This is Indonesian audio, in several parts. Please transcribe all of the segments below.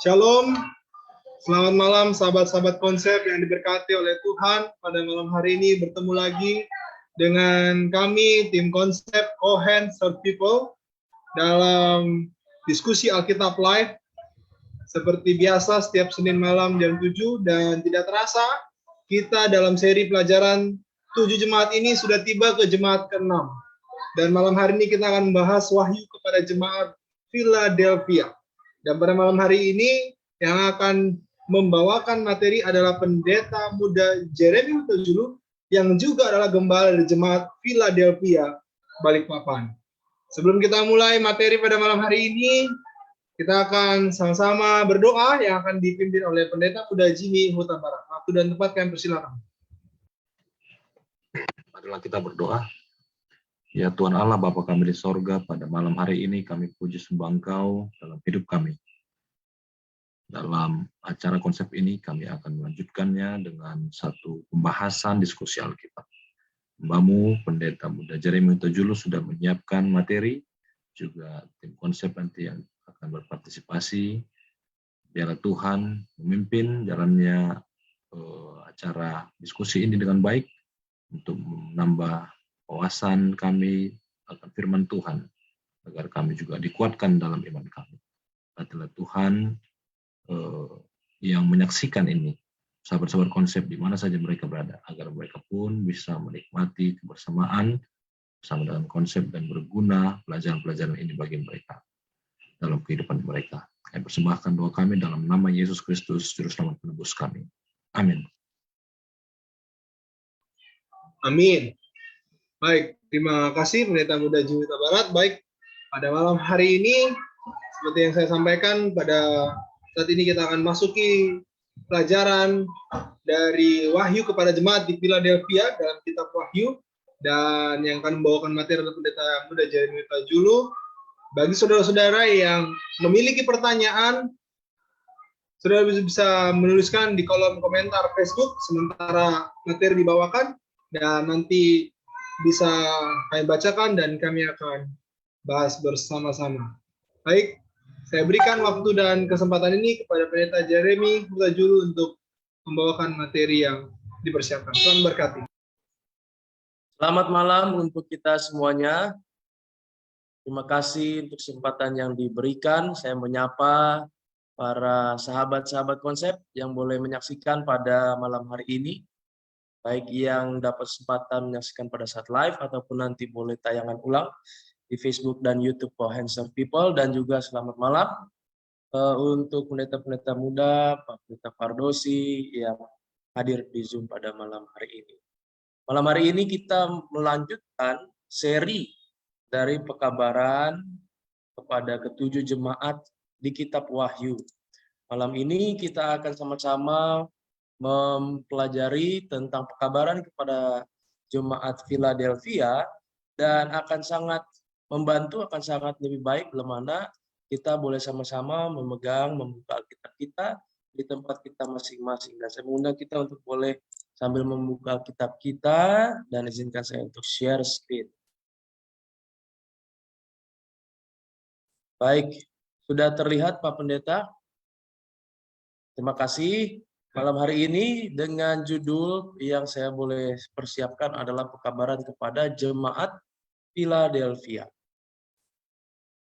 Shalom, selamat malam sahabat-sahabat konsep yang diberkati oleh Tuhan. Pada malam hari ini bertemu lagi dengan kami, tim konsep Cohen Serve People, dalam diskusi Alkitab Live. Seperti biasa setiap Senin malam jam 7, dan tidak terasa kita dalam seri pelajaran 7 jemaat ini sudah tiba ke jemaat ke-6. Dan malam hari ini kita akan membahas wahyu kepada jemaat Philadelphia. Dan pada malam hari ini yang akan membawakan materi adalah pendeta muda Jeremy Huta-Julu yang juga adalah gembala dari jemaat Philadelphia Balikpapan. Sebelum kita mulai materi pada malam hari ini, kita akan sama-sama berdoa yang akan dipimpin oleh pendeta muda Jimmy Huta Barat. Waktu dan tempat kami persilakan. Marilah kita berdoa. Ya Tuhan Allah, Bapa kami di sorga, pada malam hari ini kami puji sembah Engkau dalam hidup kami. Dalam acara konsep ini kami akan melanjutkannya dengan satu pembahasan diskusi Alkitab. Hambamu, pendeta muda Jeremy Huta-Julu sudah menyiapkan materi, juga tim konsep nanti yang akan berpartisipasi. Biarlah Tuhan memimpin jalannya acara diskusi ini dengan baik untuk menambah wawasan kami akan firman Tuhan, agar kami juga dikuatkan dalam iman kami. Adalah Tuhan yang menyaksikan ini, sahabat-sahabat konsep di mana saja mereka berada, agar mereka pun bisa menikmati kebersamaan bersama dengan konsep dan berguna pelajaran-pelajaran ini bagi mereka dalam kehidupan mereka. Kami persembahkan doa kami dalam nama Yesus Kristus, Juru Selamat penebus kami. Amin. Amin. Baik, terima kasih pendeta muda Jimmy Huta Barat. Baik, pada malam hari ini, seperti yang saya sampaikan, pada saat ini kita akan masuki pelajaran dari Wahyu kepada jemaat di Philadelphia dalam kitab Wahyu, dan yang akan membawakan materi adalah pendeta muda Jeremy Huta-Julu. Bagi saudara-saudara yang memiliki pertanyaan, saudara bisa menuliskan di kolom komentar Facebook sementara materi dibawakan, dan nanti bisa kami bacakan dan kami akan bahas bersama-sama. Baik, saya berikan waktu dan kesempatan ini kepada pendeta Jeremy Huta-Julu untuk membawakan materi yang dipersiapkan. Tuhan berkati. Selamat malam untuk kita semuanya. Terima kasih untuk kesempatan yang diberikan. Saya menyapa para sahabat-sahabat konsep yang boleh menyaksikan pada malam hari ini. Baik yang dapat kesempatan menyaksikan pada saat live ataupun nanti boleh tayangan ulang di Facebook dan YouTube Cohen Serve People, dan juga selamat malam untuk pendeta-pendeta muda, Pak Pendeta Fardosi yang hadir di Zoom pada malam hari ini. Malam hari ini kita melanjutkan seri dari pekabaran kepada ketujuh jemaat di kitab Wahyu. Malam ini kita akan sama-sama mempelajari tentang pekabaran kepada jemaat Philadelphia, dan akan sangat membantu, akan sangat lebih baik bila mana kita boleh sama-sama membuka Alkitab kita di tempat kita masing-masing. Dan saya mengundang kita untuk boleh sambil membuka kitab kita, dan izinkan saya untuk share screen. Baik, sudah terlihat Pak Pendeta? Terima kasih. Malam hari ini dengan judul yang saya boleh persiapkan adalah pekabaran kepada jemaat Philadelphia.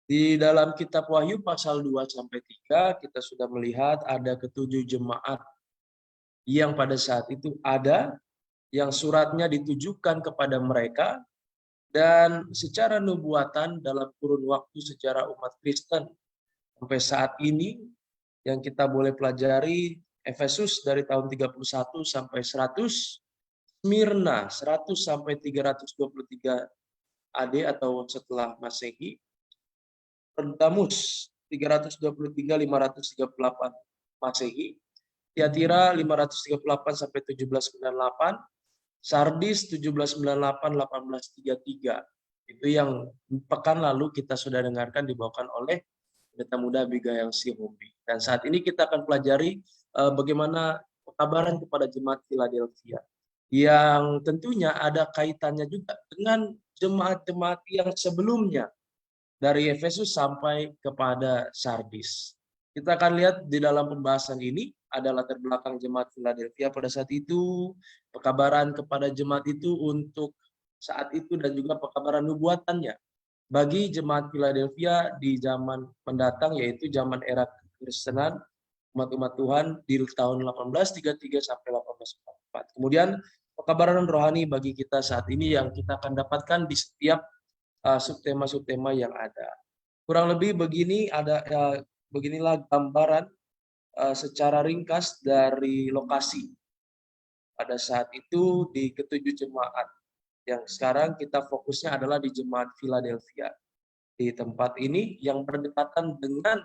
Di dalam kitab Wahyu pasal 2-3 kita sudah melihat ada ketujuh jemaat yang pada saat itu ada, yang suratnya ditujukan kepada mereka, dan secara nubuatan dalam kurun waktu sejarah umat Kristen sampai saat ini yang kita boleh pelajari, Efesus dari tahun 31 sampai 100, Smyrna 100 sampai 323 AD atau setelah Masehi, Pergamus 323 538 Masehi, Tiatira 538 sampai 1798, Sardis 1798 1833. Itu yang pekan lalu kita sudah dengarkan dibawakan oleh pendeta muda Abigail Sihombi. Dan saat ini kita akan pelajari bagaimana pekabaran kepada jemaat Philadelphia, yang tentunya ada kaitannya juga dengan jemaat-jemaat yang sebelumnya dari Efesus sampai kepada Sardis. Kita akan lihat di dalam pembahasan ini ada latar belakang jemaat Philadelphia pada saat itu, pekabaran kepada jemaat itu untuk saat itu, dan juga pekabaran nubuatannya bagi jemaat Philadelphia di zaman mendatang, yaitu zaman era kekristenan umat-umat Tuhan di tahun 1833 sampai 1844. Kemudian pekabaran rohani bagi kita saat ini yang kita akan dapatkan di setiap subtema-subtema yang ada. Kurang lebih beginilah gambaran secara ringkas dari lokasi pada saat itu di ketujuh jemaat. Yang sekarang kita fokusnya adalah di jemaat Philadelphia. Di tempat ini yang berdekatan dengan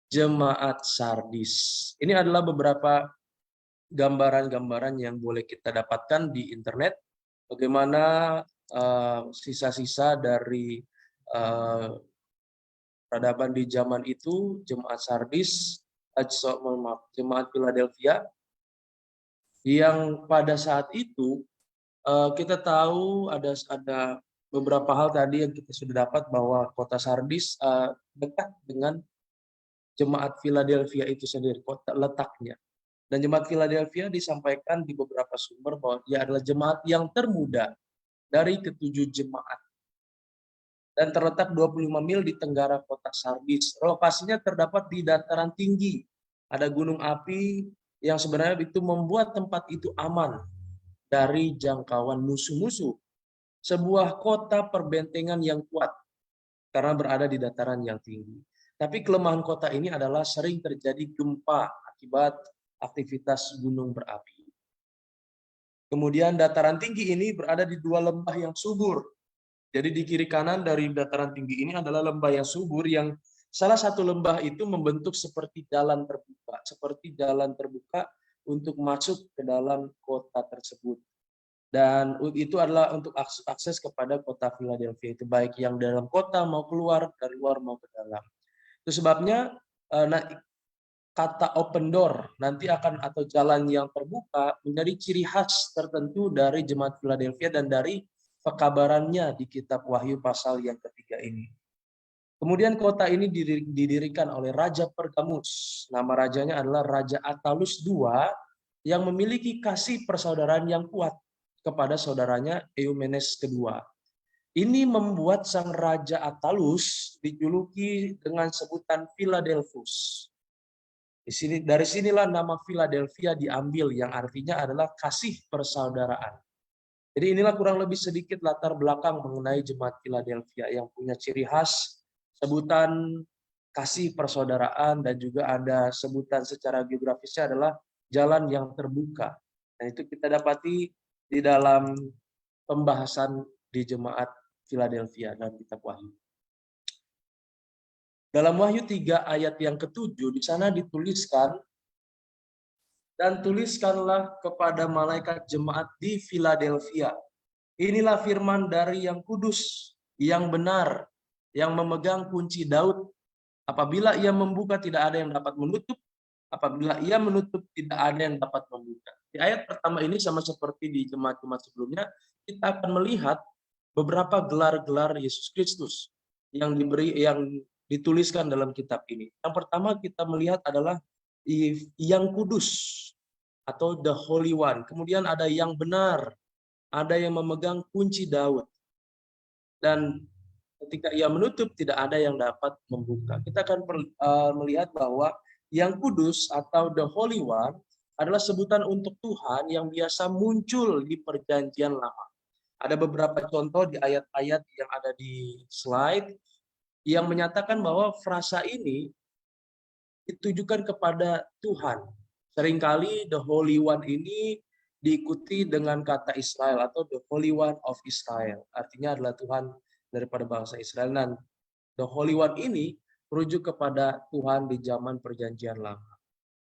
jemaat Sardis. Ini adalah beberapa gambaran-gambaran yang boleh kita dapatkan di internet. Bagaimana sisa-sisa dari peradaban di zaman itu, jemaat Sardis, jemaat Philadelphia, yang pada saat itu kita tahu ada beberapa hal tadi yang kita sudah dapat, bahwa kota Sardis dekat dengan jemaat Philadelphia itu sendiri, kota letaknya. Dan jemaat Philadelphia disampaikan di beberapa sumber bahwa dia adalah jemaat yang termuda dari ketujuh jemaat. Dan terletak 25 mil di tenggara kota Sardis. Lokasinya terdapat di dataran tinggi. Ada gunung api yang sebenarnya itu membuat tempat itu aman dari jangkauan musuh-musuh. Sebuah kota perbentengan yang kuat karena berada di dataran yang tinggi. Tapi kelemahan kota ini adalah sering terjadi gempa akibat aktivitas gunung berapi. Kemudian dataran tinggi ini berada di dua lembah yang subur. Jadi di kiri kanan dari dataran tinggi ini adalah lembah yang subur, yang salah satu lembah itu membentuk seperti jalan terbuka untuk masuk ke dalam kota tersebut. Dan itu adalah untuk akses kepada kota Philadelphia itu, baik yang dalam kota mau keluar, dari luar mau ke dalam. Itu sebabnya kata open door nanti akan, atau jalan yang terbuka, menjadi ciri khas tertentu dari jemaat Philadelphia dan dari pekabarannya di kitab Wahyu pasal yang ketiga ini. Kemudian kota ini didirikan oleh Raja Pergamus. Nama rajanya adalah Raja Attalus II, yang memiliki kasih persaudaraan yang kuat kepada saudaranya Eumenes II. Ini membuat sang Raja Attalus dijuluki dengan sebutan Philadelphus. Dari sinilah nama Philadelphia diambil, yang artinya adalah kasih persaudaraan. Jadi inilah kurang lebih sedikit latar belakang mengenai jemaat Philadelphia yang punya ciri khas, sebutan kasih persaudaraan, dan juga ada sebutan secara geografisnya adalah jalan yang terbuka. Dan itu kita dapati di dalam pembahasan di jemaat Philadelphia dalam kitab Wahyu. Dalam Wahyu 3 ayat yang ke-7 di sana dituliskan, dan tuliskanlah kepada malaikat jemaat di Philadelphia. Inilah firman dari yang kudus, yang benar, yang memegang kunci Daud. Apabila ia membuka, tidak ada yang dapat menutup. Apabila ia menutup, tidak ada yang dapat membuka. Di ayat pertama ini sama seperti di jemaat-jemaat sebelumnya, kita akan melihat beberapa gelar-gelar Yesus Kristus yang dituliskan dalam kitab ini. Yang pertama kita melihat adalah yang kudus atau the Holy One. Kemudian ada yang benar, ada yang memegang kunci Daud. Dan ketika ia menutup, tidak ada yang dapat membuka. Kita akan melihat bahwa yang kudus atau the Holy One adalah sebutan untuk Tuhan yang biasa muncul di Perjanjian Lama. Ada beberapa contoh di ayat-ayat yang ada di slide yang menyatakan bahwa frasa ini ditujukan kepada Tuhan. Seringkali the Holy One ini diikuti dengan kata Israel atau the Holy One of Israel. Artinya adalah Tuhan daripada bangsa Israel. Dan the Holy One ini merujuk kepada Tuhan di zaman Perjanjian Lama.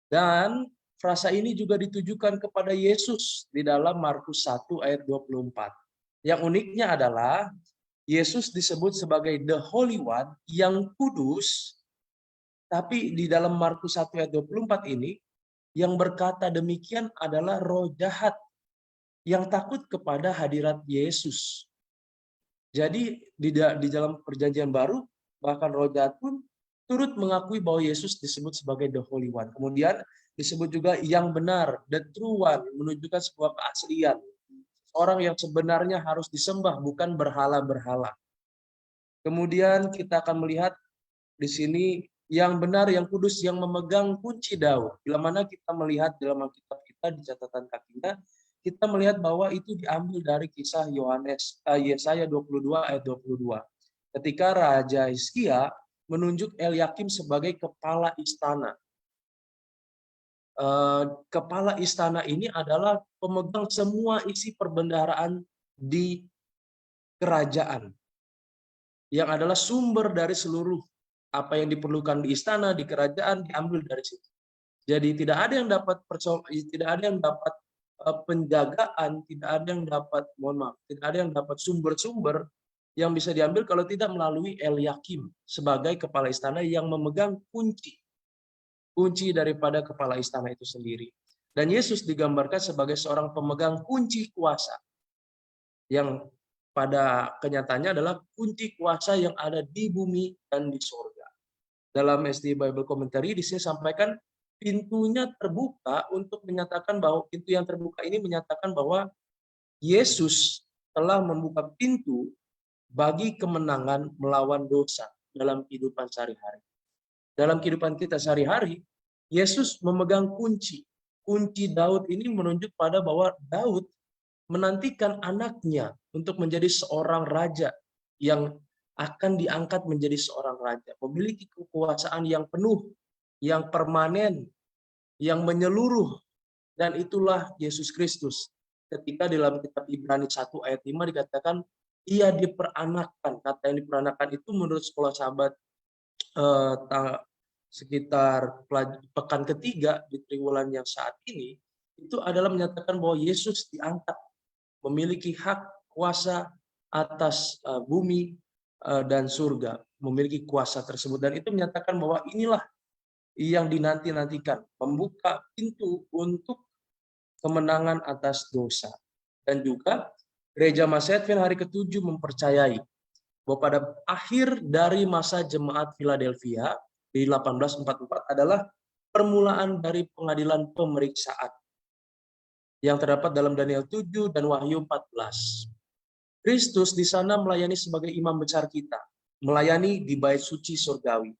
Dan frasa ini juga ditujukan kepada Yesus di dalam Markus 1 ayat 24. Yang uniknya adalah Yesus disebut sebagai the Holy One yang kudus, tapi di dalam Markus 1 ayat 24 ini yang berkata demikian adalah roh jahat yang takut kepada hadirat Yesus. Jadi di dalam Perjanjian Baru bahkan roh jahat pun turut mengakui bahwa Yesus disebut sebagai the Holy One. Kemudian disebut juga yang benar, the true one, menunjukkan sebuah keaslian. Orang yang sebenarnya harus disembah, bukan berhala-berhala. Kemudian kita akan melihat di sini yang benar, yang kudus, yang memegang kunci Daud. Bila mana kita melihat dalam Alkitab kita di catatan kakinya, kita melihat bahwa itu diambil dari kisah Yesaya 22 ayat 22. Ketika Raja Hizkia menunjuk Eliakim sebagai kepala istana. Kepala istana ini adalah pemegang semua isi perbendaharaan di kerajaan, yang adalah sumber dari seluruh apa yang diperlukan di istana, di kerajaan, diambil dari situ. Jadi tidak ada yang dapat penjagaan, tidak ada yang dapat, tidak ada yang dapat sumber-sumber yang bisa diambil kalau tidak melalui Eliakim sebagai kepala istana yang memegang kunci daripada kepala istana itu sendiri. Dan Yesus digambarkan sebagai seorang pemegang kunci kuasa, yang pada kenyataannya adalah kunci kuasa yang ada di bumi dan di surga. Dalam SD Bible Commentary di sini sampaikan pintunya terbuka untuk menyatakan bahwa pintu yang terbuka ini menyatakan bahwa Yesus telah membuka pintu bagi kemenangan melawan dosa dalam kehidupan sehari-hari. Dalam kehidupan kita sehari-hari, Yesus memegang kunci. Kunci Daud ini menunjuk pada bahwa Daud menantikan anaknya untuk menjadi seorang raja yang akan diangkat menjadi seorang raja, memiliki kekuasaan yang penuh, yang permanen, yang menyeluruh, dan itulah Yesus Kristus. Ketika dalam kitab Ibrani 1 ayat 5 dikatakan ia diperanakkan. Kata yang diperanakkan itu menurut sekolah sahabat sekitar pekan ketiga di triwulan yang saat ini, itu adalah menyatakan bahwa Yesus diangkat, memiliki hak kuasa atas bumi dan surga, memiliki kuasa tersebut. Dan itu menyatakan bahwa inilah yang dinanti-nantikan, membuka pintu untuk kemenangan atas dosa. Dan juga Gereja Masa Advent hari ke-7 mempercayai bahwa pada akhir dari masa jemaat Philadelphia di 1844 adalah permulaan dari pengadilan pemeriksaan yang terdapat dalam Daniel 7 dan Wahyu 14. Kristus di sana melayani sebagai imam besar kita, melayani di bait suci surgawi.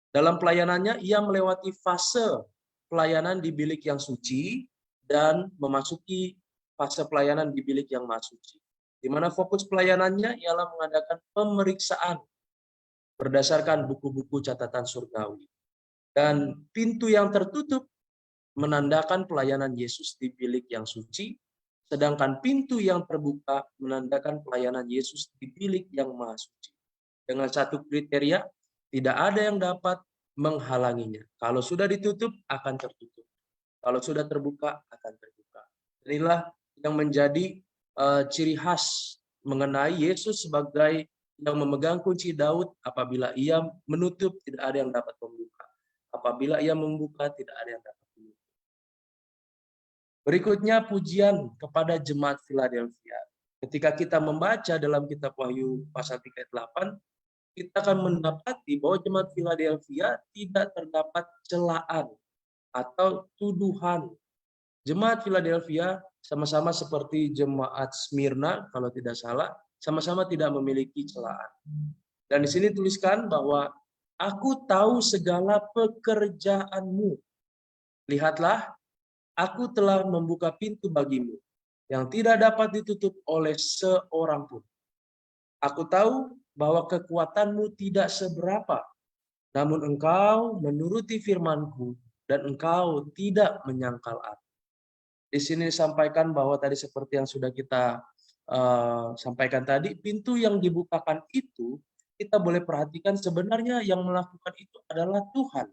Dalam pelayanannya, ia melewati fase pelayanan di bilik yang suci dan memasuki fase pelayanan di bilik yang maha suci, di mana fokus pelayanannya ialah mengadakan pemeriksaan berdasarkan buku-buku catatan surgawi. Dan pintu yang tertutup menandakan pelayanan Yesus di bilik yang suci, sedangkan pintu yang terbuka menandakan pelayanan Yesus di bilik yang maha suci. Dengan satu kriteria, tidak ada yang dapat menghalanginya. Kalau sudah ditutup, akan tertutup. Kalau sudah terbuka, akan terbuka. Inilah yang menjadi ciri khas mengenai Yesus sebagai yang memegang kunci Daud. Apabila ia menutup, tidak ada yang dapat membuka. Apabila ia membuka, tidak ada yang dapat membuka. Berikutnya pujian kepada jemaat Philadelphia. Ketika kita membaca dalam kitab Wahyu pasal 3 ayat 8, kita akan mendapati bahwa jemaat Philadelphia tidak terdapat celaan atau tuduhan. Jemaat Philadelphia sama-sama seperti jemaat Smyrna, kalau tidak salah, sama-sama tidak memiliki celaan. Dan di sini tuliskan bahwa aku tahu segala pekerjaanmu. Lihatlah, aku telah membuka pintu bagimu yang tidak dapat ditutup oleh seorang pun. Aku tahu bahwa kekuatanmu tidak seberapa, namun engkau menuruti firmanku dan engkau tidak menyangkal aku. Di sini disampaikan bahwa tadi seperti yang sudah kita sampaikan tadi, pintu yang dibukakan itu kita boleh perhatikan sebenarnya yang melakukan itu adalah Tuhan.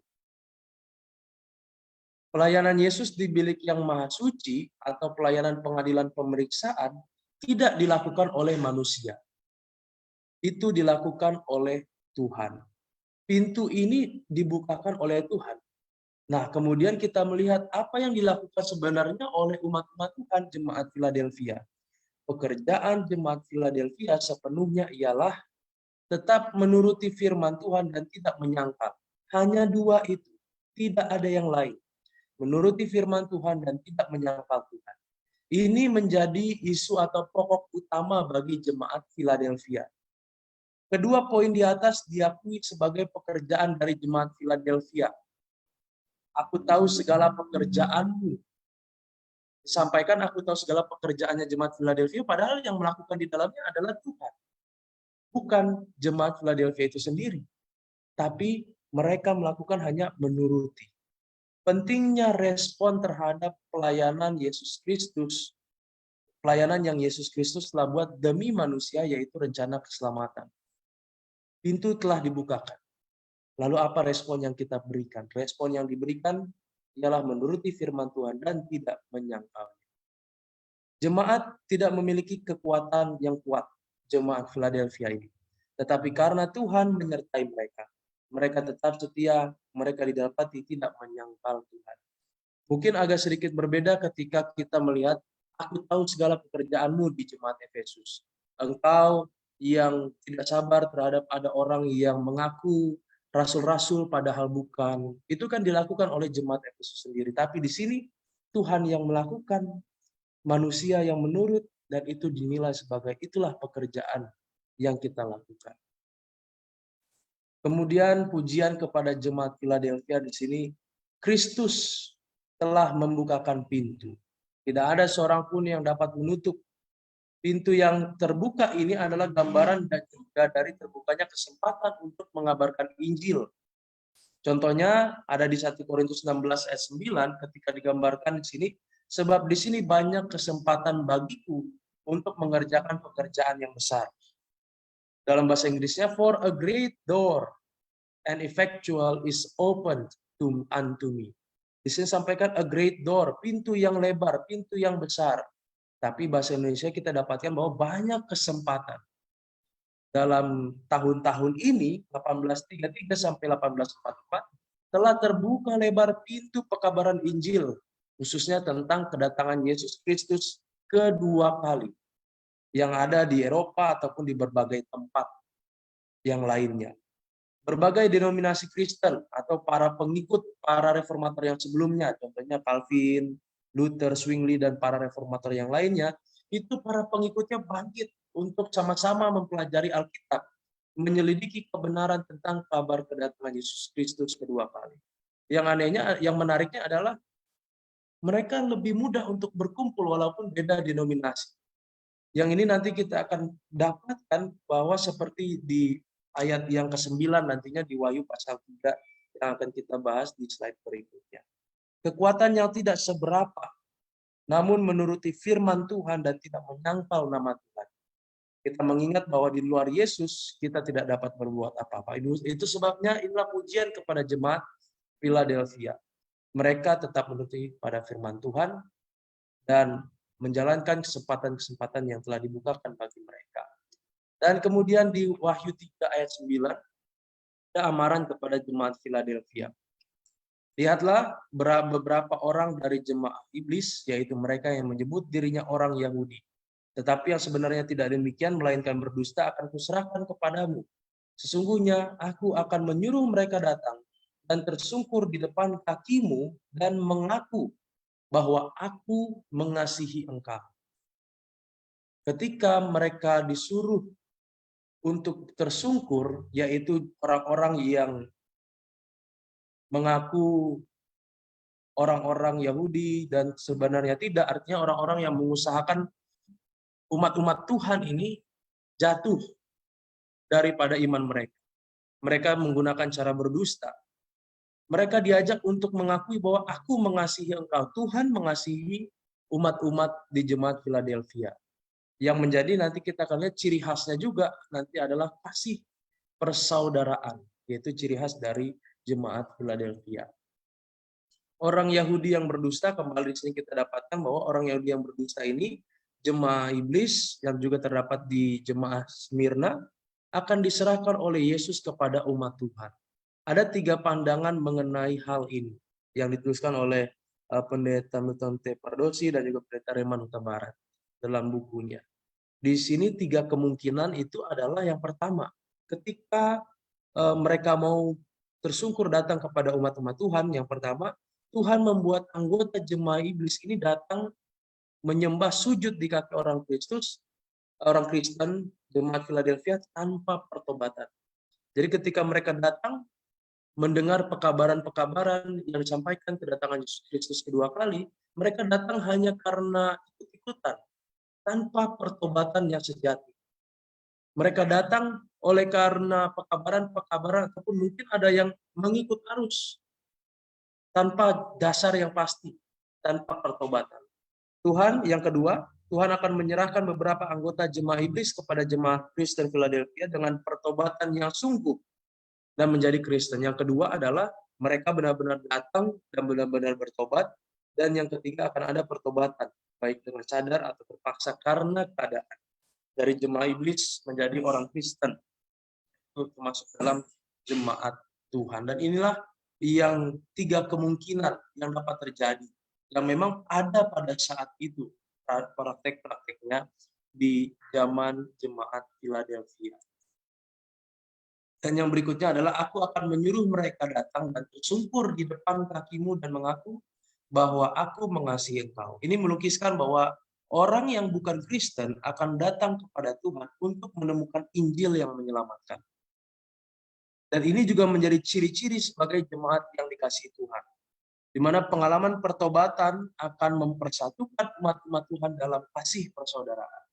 Pelayanan Yesus di bilik yang maha suci atau pelayanan pengadilan pemeriksaan tidak dilakukan oleh manusia. Itu dilakukan oleh Tuhan. Pintu ini dibukakan oleh Tuhan. Nah, kemudian kita melihat apa yang dilakukan sebenarnya oleh umat-umat Tuhan jemaat Philadelphia. Pekerjaan jemaat Philadelphia sepenuhnya ialah tetap menuruti firman Tuhan dan tidak menyangkal. Hanya dua itu, tidak ada yang lain. Menuruti firman Tuhan dan tidak menyangkal Tuhan. Ini menjadi isu atau pokok utama bagi jemaat Philadelphia. Kedua poin di atas diakui sebagai pekerjaan dari jemaat Philadelphia. Aku tahu segala pekerjaanmu. Disampaikan aku tahu segala pekerjaannya jemaat Philadelphia, padahal yang melakukan di dalamnya adalah Tuhan. Bukan jemaat Philadelphia itu sendiri. Tapi mereka melakukan hanya menuruti. Pentingnya respon terhadap pelayanan Yesus Kristus, pelayanan yang Yesus Kristus telah buat demi manusia, yaitu rencana keselamatan. Pintu telah dibukakan. Lalu apa respon yang kita berikan? Respon yang diberikan ialah menuruti firman Tuhan dan tidak menyangkalnya. Jemaat tidak memiliki kekuatan yang kuat, jemaat Philadelphia ini. Tetapi karena Tuhan menyertai mereka, mereka tetap setia, mereka didapati tidak menyangkal Tuhan. Mungkin agak sedikit berbeda ketika kita melihat, aku tahu segala pekerjaanmu di jemaat Efesus. Engkau yang tidak sabar terhadap ada orang yang mengaku rasul-rasul padahal bukan. Itu kan dilakukan oleh jemaat Efesus sendiri. Tapi di sini Tuhan yang melakukan, manusia yang menurut, dan itu dinilai sebagai itulah pekerjaan yang kita lakukan. Kemudian pujian kepada jemaat Philadelphia di sini, Kristus telah membukakan pintu. Tidak ada seorang pun yang dapat menutup. Pintu yang terbuka ini adalah gambaran dan juga dari terbukanya kesempatan untuk mengabarkan Injil. Contohnya ada di 1 Korintus 16 ayat 9 ketika digambarkan di sini, sebab di sini banyak kesempatan bagiku untuk mengerjakan pekerjaan yang besar. Dalam bahasa Inggrisnya, for a great door and effectual is opened unto me. Di sini sampaikan a great door, pintu yang lebar, pintu yang besar. Tapi bahasa Indonesia kita dapatkan bahwa banyak kesempatan. Dalam tahun-tahun ini, 1833 sampai 1844, telah terbuka lebar pintu pekabaran Injil, khususnya tentang kedatangan Yesus Kristus kedua kali, yang ada di Eropa ataupun di berbagai tempat yang lainnya. Berbagai denominasi Kristen atau para pengikut para reformator yang sebelumnya, contohnya Calvin, Luther, Zwingli, dan para reformator yang lainnya, itu para pengikutnya bangkit untuk sama-sama mempelajari Alkitab, menyelidiki kebenaran tentang kabar kedatangan Yesus Kristus kedua kali. Yang anehnya, yang menariknya adalah mereka lebih mudah untuk berkumpul walaupun beda denominasi. Yang ini nanti kita akan dapatkan bahwa seperti di ayat yang ke-9 nantinya di Wahyu pasal 3 yang akan kita bahas di slide berikutnya. Kekuatan yang tidak seberapa, namun menuruti firman Tuhan dan tidak menyangkal nama Tuhan. Kita mengingat bahwa di luar Yesus kita tidak dapat berbuat apa-apa. Itu sebabnya inilah pujian kepada jemaat Philadelphia. Mereka tetap menuruti pada firman Tuhan dan menjalankan kesempatan-kesempatan yang telah dibukakan bagi mereka. Dan kemudian di Wahyu 3 ayat 9 ada amaran kepada jemaat Philadelphia. Lihatlah beberapa orang dari jemaah iblis, yaitu mereka yang menyebut dirinya orang Yahudi. Tetapi yang sebenarnya tidak demikian, melainkan berdusta, akan kuserahkan kepadamu. Sesungguhnya aku akan menyuruh mereka datang dan tersungkur di depan kakimu dan mengaku bahwa aku mengasihi engkau. Ketika mereka disuruh untuk tersungkur, yaitu orang-orang yang mengaku orang-orang Yahudi dan sebenarnya tidak, artinya orang-orang yang mengusahakan umat-umat Tuhan ini jatuh daripada iman mereka. Mereka menggunakan cara berdusta. Mereka diajak untuk mengakui bahwa aku mengasihi engkau. Tuhan mengasihi umat-umat di jemaat Philadelphia. Yang menjadi nanti kita akan lihat ciri khasnya juga nanti adalah kasih persaudaraan, yaitu ciri khas dari jemaat Philadelphia. Orang Yahudi yang berdusta, kembali di sini kita dapatkan bahwa orang Yahudi yang berdusta ini jemaah iblis yang juga terdapat di jemaah Smyrna akan diserahkan oleh Yesus kepada umat Tuhan. Ada 3 pandangan mengenai hal ini yang dituliskan oleh pendeta Milton T. Pardosi dan juga pendeta Reman Huta Barat dalam bukunya. Di sini 3 kemungkinan itu adalah yang pertama, ketika mereka mau tersungkur datang kepada umat-umat Tuhan. Yang pertama, Tuhan membuat anggota jemaah iblis ini datang menyembah sujud di kaki orang Kristen, jemaat Philadelphia tanpa pertobatan. Jadi ketika mereka datang mendengar pekabaran-pekabaran yang disampaikan kedatangan Yesus Kristus kedua kali, mereka datang hanya karena ikut-ikutan, tanpa pertobatan yang sejati. Mereka datang oleh karena pekabaran-pekabaran, ataupun mungkin ada yang mengikut arus, tanpa dasar yang pasti, tanpa pertobatan. Tuhan, yang kedua, Tuhan akan menyerahkan beberapa anggota jemaah iblis kepada jemaah Kristen Philadelphia dengan pertobatan yang sungguh dan menjadi Kristen. Yang kedua adalah mereka benar-benar datang dan benar-benar bertobat. Dan yang ketiga akan ada pertobatan, baik dengan sadar atau terpaksa karena keadaan. Dari jemaah iblis menjadi orang Kristen, itu termasuk dalam jemaat Tuhan. Dan inilah yang 3 kemungkinan yang dapat terjadi, yang memang ada pada saat itu, praktek-prakteknya di zaman jemaat Philadelphia. Dan yang berikutnya adalah, aku akan menyuruh mereka datang dan tersungkur di depan kakimu dan mengaku bahwa aku mengasihi engkau. Ini melukiskan bahwa orang yang bukan Kristen akan datang kepada Tuhan untuk menemukan Injil yang menyelamatkan. Dan ini juga menjadi ciri-ciri sebagai jemaat yang dikasihi Tuhan, di mana pengalaman pertobatan akan mempersatukan umat-umat Tuhan dalam kasih persaudaraan.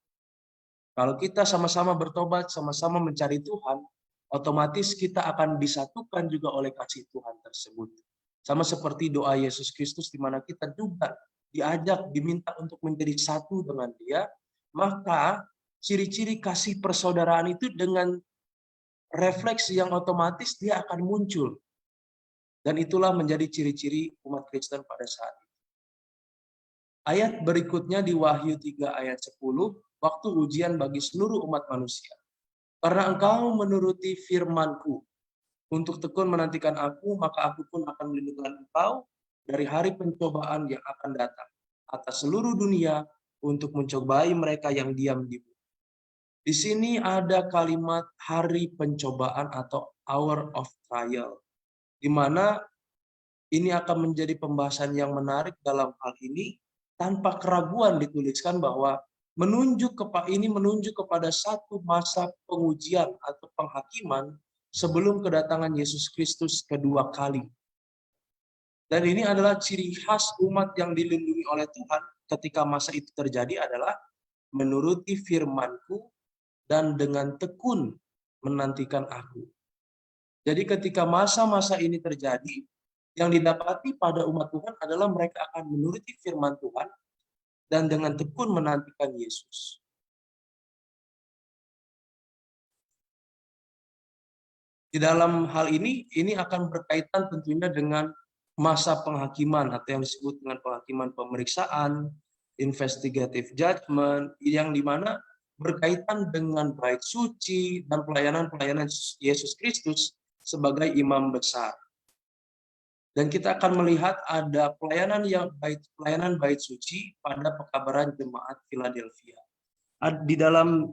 Kalau kita sama-sama bertobat, sama-sama mencari Tuhan, otomatis kita akan disatukan juga oleh kasih Tuhan tersebut. Sama seperti doa Yesus Kristus, di mana kita juga diajak, diminta untuk menjadi satu dengan Dia, maka ciri-ciri kasih persaudaraan itu dengan refleks yang otomatis dia akan muncul. Dan itulah menjadi ciri-ciri umat Kristen pada saat itu. Ayat berikutnya di Wahyu 3 ayat 10, waktu ujian bagi seluruh umat manusia. Karena engkau menuruti firman-Ku, untuk tekun menantikan aku, maka aku pun akan melindungi engkau dari hari pencobaan yang akan datang atas seluruh dunia untuk mencobai mereka yang diam di bumi. Di sini ada kalimat hari pencobaan atau hour of trial, di mana ini akan menjadi pembahasan yang menarik dalam hal ini. Tanpa keraguan dituliskan bahwa menunjuk kepada satu masa pengujian atau penghakiman sebelum kedatangan Yesus Kristus kedua kali. Dan ini adalah ciri khas umat yang dilindungi oleh Tuhan ketika masa itu terjadi adalah menuruti firman-Ku dan dengan tekun menantikan aku. Jadi ketika masa-masa ini terjadi, yang didapati pada umat Tuhan adalah mereka akan menuruti firman Tuhan dan dengan tekun menantikan Yesus. Di dalam hal ini akan berkaitan tentunya dengan masa penghakiman atau yang disebut dengan penghakiman pemeriksaan, investigative judgment, yang dimana berkaitan dengan bait suci dan pelayanan-pelayanan Yesus Kristus sebagai imam besar. Dan kita akan melihat ada pelayanan bait suci pada pekabaran jemaat Philadelphia. Di dalam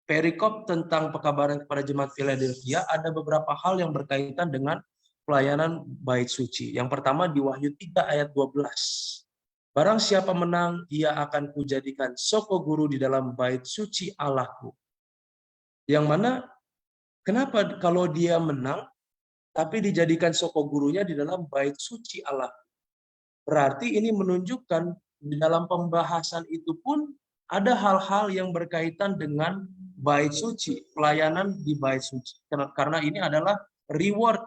perikop tentang pekabaran kepada jemaat Philadelphia ada beberapa hal yang berkaitan dengan pelayanan bait suci. Yang pertama di Wahyu 3 ayat 12. Barang siapa menang, ia akan kujadikan soko guru di dalam bait suci Allahku. Yang mana, kenapa kalau dia menang, tapi dijadikan soko gurunya di dalam bait suci Allah? Berarti ini menunjukkan di dalam pembahasan itu pun ada hal-hal yang berkaitan dengan bait suci, pelayanan di bait suci. Karena ini adalah reward,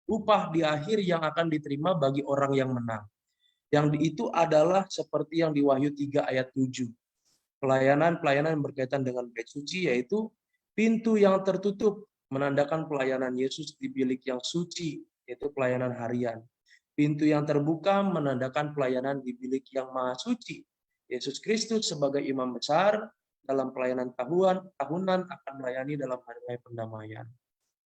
upah di akhir yang akan diterima bagi orang yang menang. Yang itu adalah seperti yang di Wahyu 3 ayat 7. Pelayanan yang berkaitan dengan bait suci, yaitu pintu yang tertutup, menandakan pelayanan Yesus di bilik yang suci, yaitu pelayanan harian. Pintu yang terbuka menandakan pelayanan di bilik yang maha suci. Yesus Kristus sebagai imam besar dalam pelayanan tahunan akan melayani dalam hari raya pendamaian.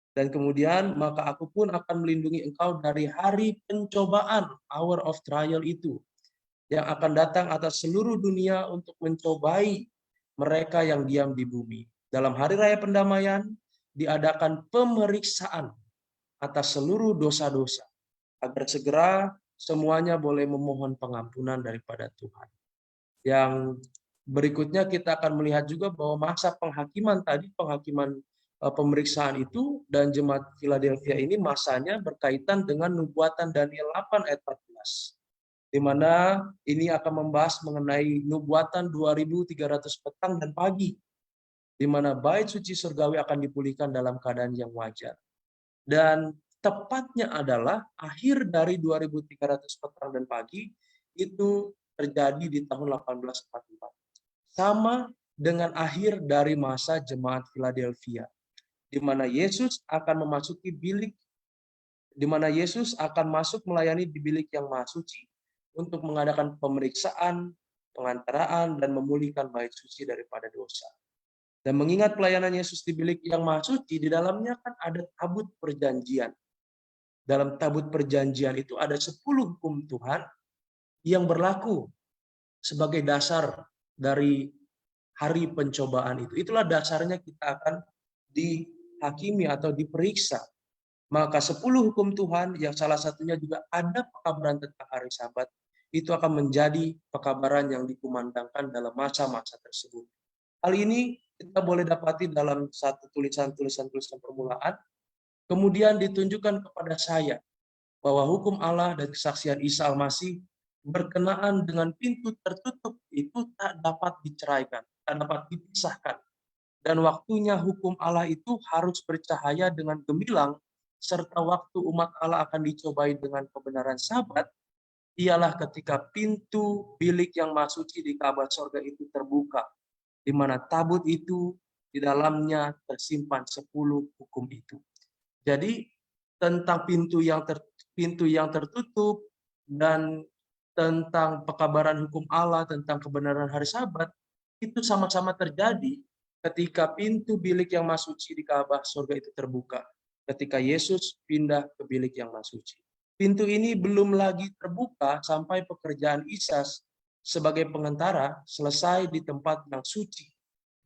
Dan kemudian, maka aku pun akan melindungi engkau dari hari pencobaan, hour of trial itu, yang akan datang atas seluruh dunia untuk mencobai mereka yang diam di bumi. Dalam hari raya pendamaian, diadakan pemeriksaan atas seluruh dosa-dosa, agar segera semuanya boleh memohon pengampunan daripada Tuhan. Yang berikutnya kita akan melihat juga bahwa masa penghakiman tadi, penghakiman pemeriksaan itu dan jemaat Philadelphia ini masanya berkaitan dengan nubuatan Daniel 8 ayat 14. Di mana ini akan membahas mengenai nubuatan 2300 petang dan pagi, di mana bait suci surgawi akan dipulihkan dalam keadaan yang wajar. Dan tepatnya adalah akhir dari 2300 petang dan pagi itu terjadi di tahun 1844. Sama dengan akhir dari masa jemaat Philadelphia, di mana Yesus akan memasuki bilik, di mana Yesus akan masuk melayani di bilik yang maha suci untuk mengadakan pemeriksaan, pengantaraan, dan memulihkan bait suci daripada dosa. Dan mengingat pelayanan Yesus di bilik yang maha suci, di dalamnya kan ada tabut perjanjian. Dalam tabut perjanjian itu ada 10 hukum Tuhan yang berlaku sebagai dasar dari hari pencobaan itu. Itulah dasarnya kita akan dihakimi atau diperiksa. Maka 10 hukum Tuhan yang salah satunya juga ada pekabaran tentang hari Sabat, itu akan menjadi pekabaran yang dikumandangkan dalam masa-masa tersebut. Hal ini kita boleh dapati dalam satu tulisan permulaan, kemudian ditunjukkan kepada saya bahwa hukum Allah dan kesaksian Isa Al-Masih berkenaan dengan pintu tertutup itu tak dapat diceraikan, tak dapat dipisahkan. Dan waktunya hukum Allah itu harus bercahaya dengan gemilang, serta waktu umat Allah akan dicobai dengan kebenaran Sabat, ialah ketika pintu bilik yang maha suci di Ka'bah sorga itu terbuka, di mana tabut itu di dalamnya tersimpan 10 hukum itu. Jadi tentang pintu yang tertutup dan tentang pekabaran hukum Allah tentang kebenaran hari Sabat itu sama-sama terjadi ketika pintu bilik yang maha suci di Ka'bah sorga itu terbuka, ketika Yesus pindah ke bilik yang maha suci. Pintu ini belum lagi terbuka sampai pekerjaan Isa sebagai pengantara selesai di tempat yang suci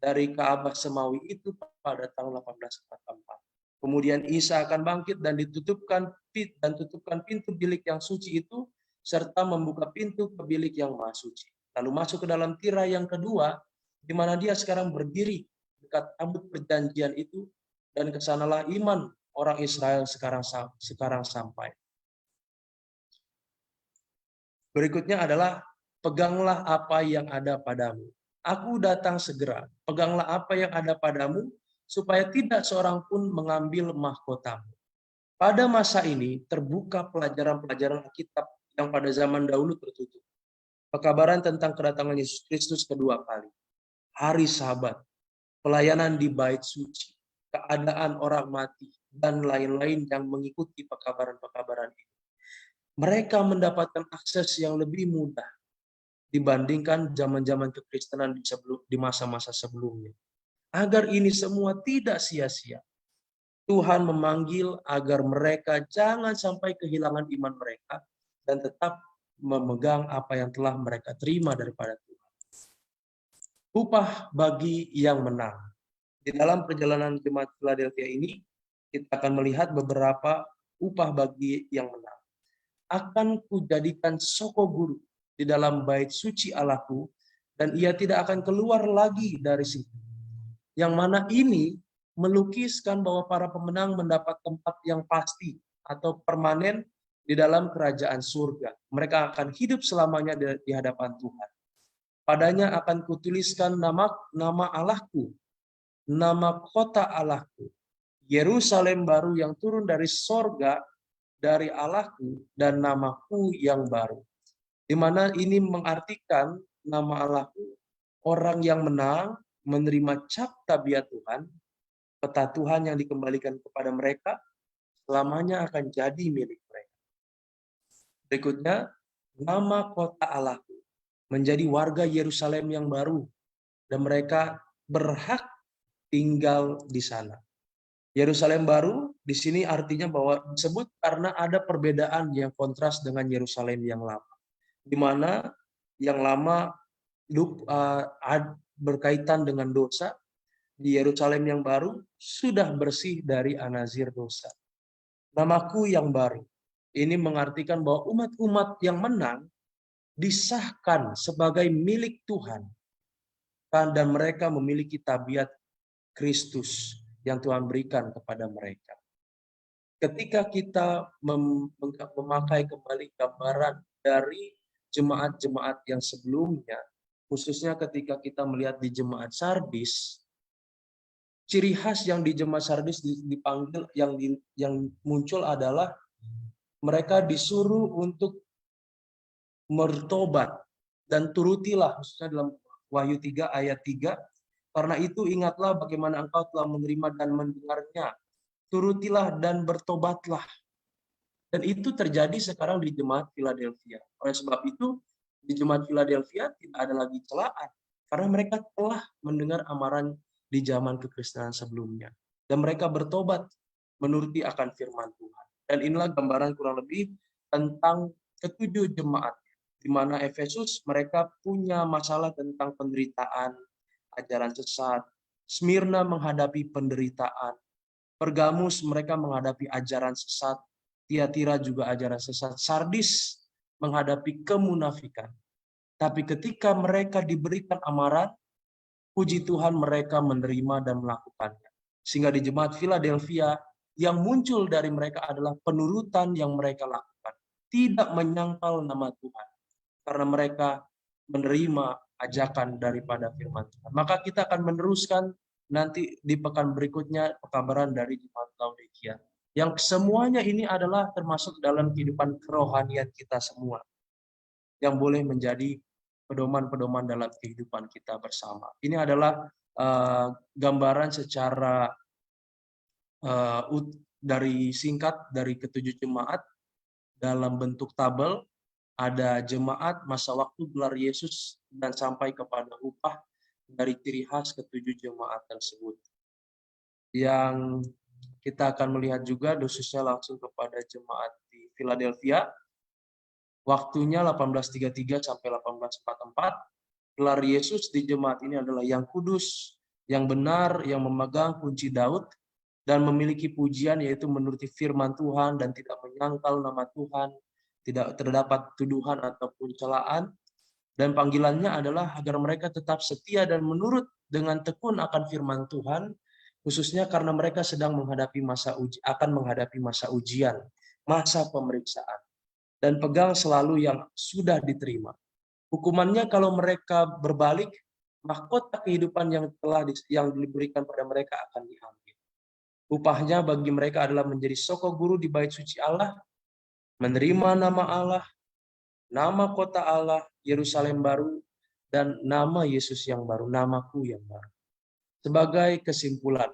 dari Ka'bah Semawi itu pada tahun 1844. Kemudian Isa akan bangkit dan tutupkan pintu bilik yang suci itu serta membuka pintu ke bilik yang maha suci. Lalu masuk ke dalam tirai yang kedua, di mana dia sekarang berdiri dekat tabut perjanjian itu, dan kesanalah iman orang Israel sekarang sampai. Berikutnya adalah peganglah apa yang ada padamu. Aku datang segera. Peganglah apa yang ada padamu, supaya tidak seorang pun mengambil mahkotamu. Pada masa ini terbuka pelajaran-pelajaran Alkitab yang pada zaman dahulu tertutup. Pekabaran tentang kedatangan Yesus Kristus kedua kali. Hari Sabat, pelayanan di bait suci, keadaan orang mati, dan lain-lain yang mengikuti pekabaran-pekabaran ini. Mereka mendapatkan akses yang lebih mudah dibandingkan zaman-zaman kekristenan di masa-masa sebelumnya. Agar ini semua tidak sia-sia, Tuhan memanggil agar mereka jangan sampai kehilangan iman mereka dan tetap memegang apa yang telah mereka terima daripada Tuhan. Upah bagi yang menang. Di dalam perjalanan jemaat Philadelphia ini, kita akan melihat beberapa upah bagi yang menang. Akan kujadikan soko guru di dalam bait suci Allahku, dan ia tidak akan keluar lagi dari situ. Yang mana ini melukiskan bahwa para pemenang mendapat tempat yang pasti atau permanen di dalam kerajaan surga. Mereka akan hidup selamanya di hadapan Tuhan. Padanya akan kutuliskan nama Allahku, nama kota Allahku, Yerusalem baru yang turun dari sorga, dari Allahku, dan namaku yang baru. Di mana ini mengartikan nama Allahku, orang yang menang, menerima cap tabiat Tuhan, peta Tuhan yang dikembalikan kepada mereka, selamanya akan jadi milik mereka. Berikutnya, nama kota Allahku, menjadi warga Yerusalem yang baru, dan mereka berhak tinggal di sana. Yerusalem baru di sini artinya bahwa disebut karena ada perbedaan yang kontras dengan Yerusalem yang lama, di mana yang lama berkaitan dengan dosa. Di Yerusalem yang baru sudah bersih dari anazir dosa. namaku yang baru. Ini mengartikan bahwa umat-umat yang menang disahkan sebagai milik Tuhan. Dan mereka memiliki tabiat Kristus yang Tuhan berikan kepada mereka. Ketika kita memakai kembali gambaran dari jemaat-jemaat yang sebelumnya, khususnya ketika kita melihat di jemaat Sardis, ciri khas yang di jemaat Sardis dipanggil yang muncul adalah mereka disuruh untuk bertobat dan turutilah, khususnya dalam Wahyu 3 ayat 3, karena itu ingatlah bagaimana engkau telah menerima dan mendengarnya, turutilah dan bertobatlah. Dan itu terjadi sekarang di jemaat Philadelphia. Oleh sebab itu, di jemaat Philadelphia tidak ada lagi celaan, karena mereka telah mendengar amaran di zaman kekristenan sebelumnya. Dan mereka bertobat menuruti akan firman Tuhan. Dan inilah gambaran kurang lebih tentang ketujuh jemaat, di mana Efesus mereka punya masalah tentang penderitaan, ajaran sesat. Smyrna menghadapi penderitaan. Pergamus mereka menghadapi ajaran sesat. Tiatira juga ajaran sesat. Sardis menghadapi kemunafikan. Tapi ketika mereka diberikan amaran, puji Tuhan mereka menerima dan melakukannya. Sehingga di jemaat Philadelphia yang muncul dari mereka adalah penurutan yang mereka lakukan. Tidak menyangkal nama Tuhan. Karena mereka menerima ajakan daripada firman Tuhan. Maka kita akan meneruskan nanti di pekan berikutnya pekabaran dari jemaat Laodikia. Yang semuanya ini adalah termasuk dalam kehidupan kerohanian kita semua. Yang boleh menjadi pedoman-pedoman dalam kehidupan kita bersama. Ini adalah gambaran secara dari singkat dari ketujuh jemaat dalam bentuk tabel. Ada jemaat, masa waktu, gelar Yesus, dan sampai kepada upah dari ciri khas ketujuh jemaat tersebut. Yang kita akan melihat juga khususnya langsung kepada jemaat di Philadelphia. Waktunya 1833 sampai 1844. Gelar Yesus di jemaat ini adalah yang kudus, yang benar, yang memegang kunci Daud, dan memiliki pujian yaitu menuruti firman Tuhan dan tidak menyangkal nama Tuhan, tidak terdapat tuduhan ataupun celaan, dan panggilannya adalah agar mereka tetap setia dan menurut dengan tekun akan firman Tuhan, khususnya karena mereka sedang menghadapi akan menghadapi masa ujian, masa pemeriksaan, dan pegang selalu yang sudah diterima. Hukumannya kalau mereka berbalik, mahkota kehidupan yang diberikan pada mereka akan diambil. Upahnya bagi mereka adalah menjadi soko guru di bait suci Allah, menerima nama Allah, nama kota Allah, Yerusalem baru, dan nama Yesus yang baru, namaku yang baru. Sebagai kesimpulan,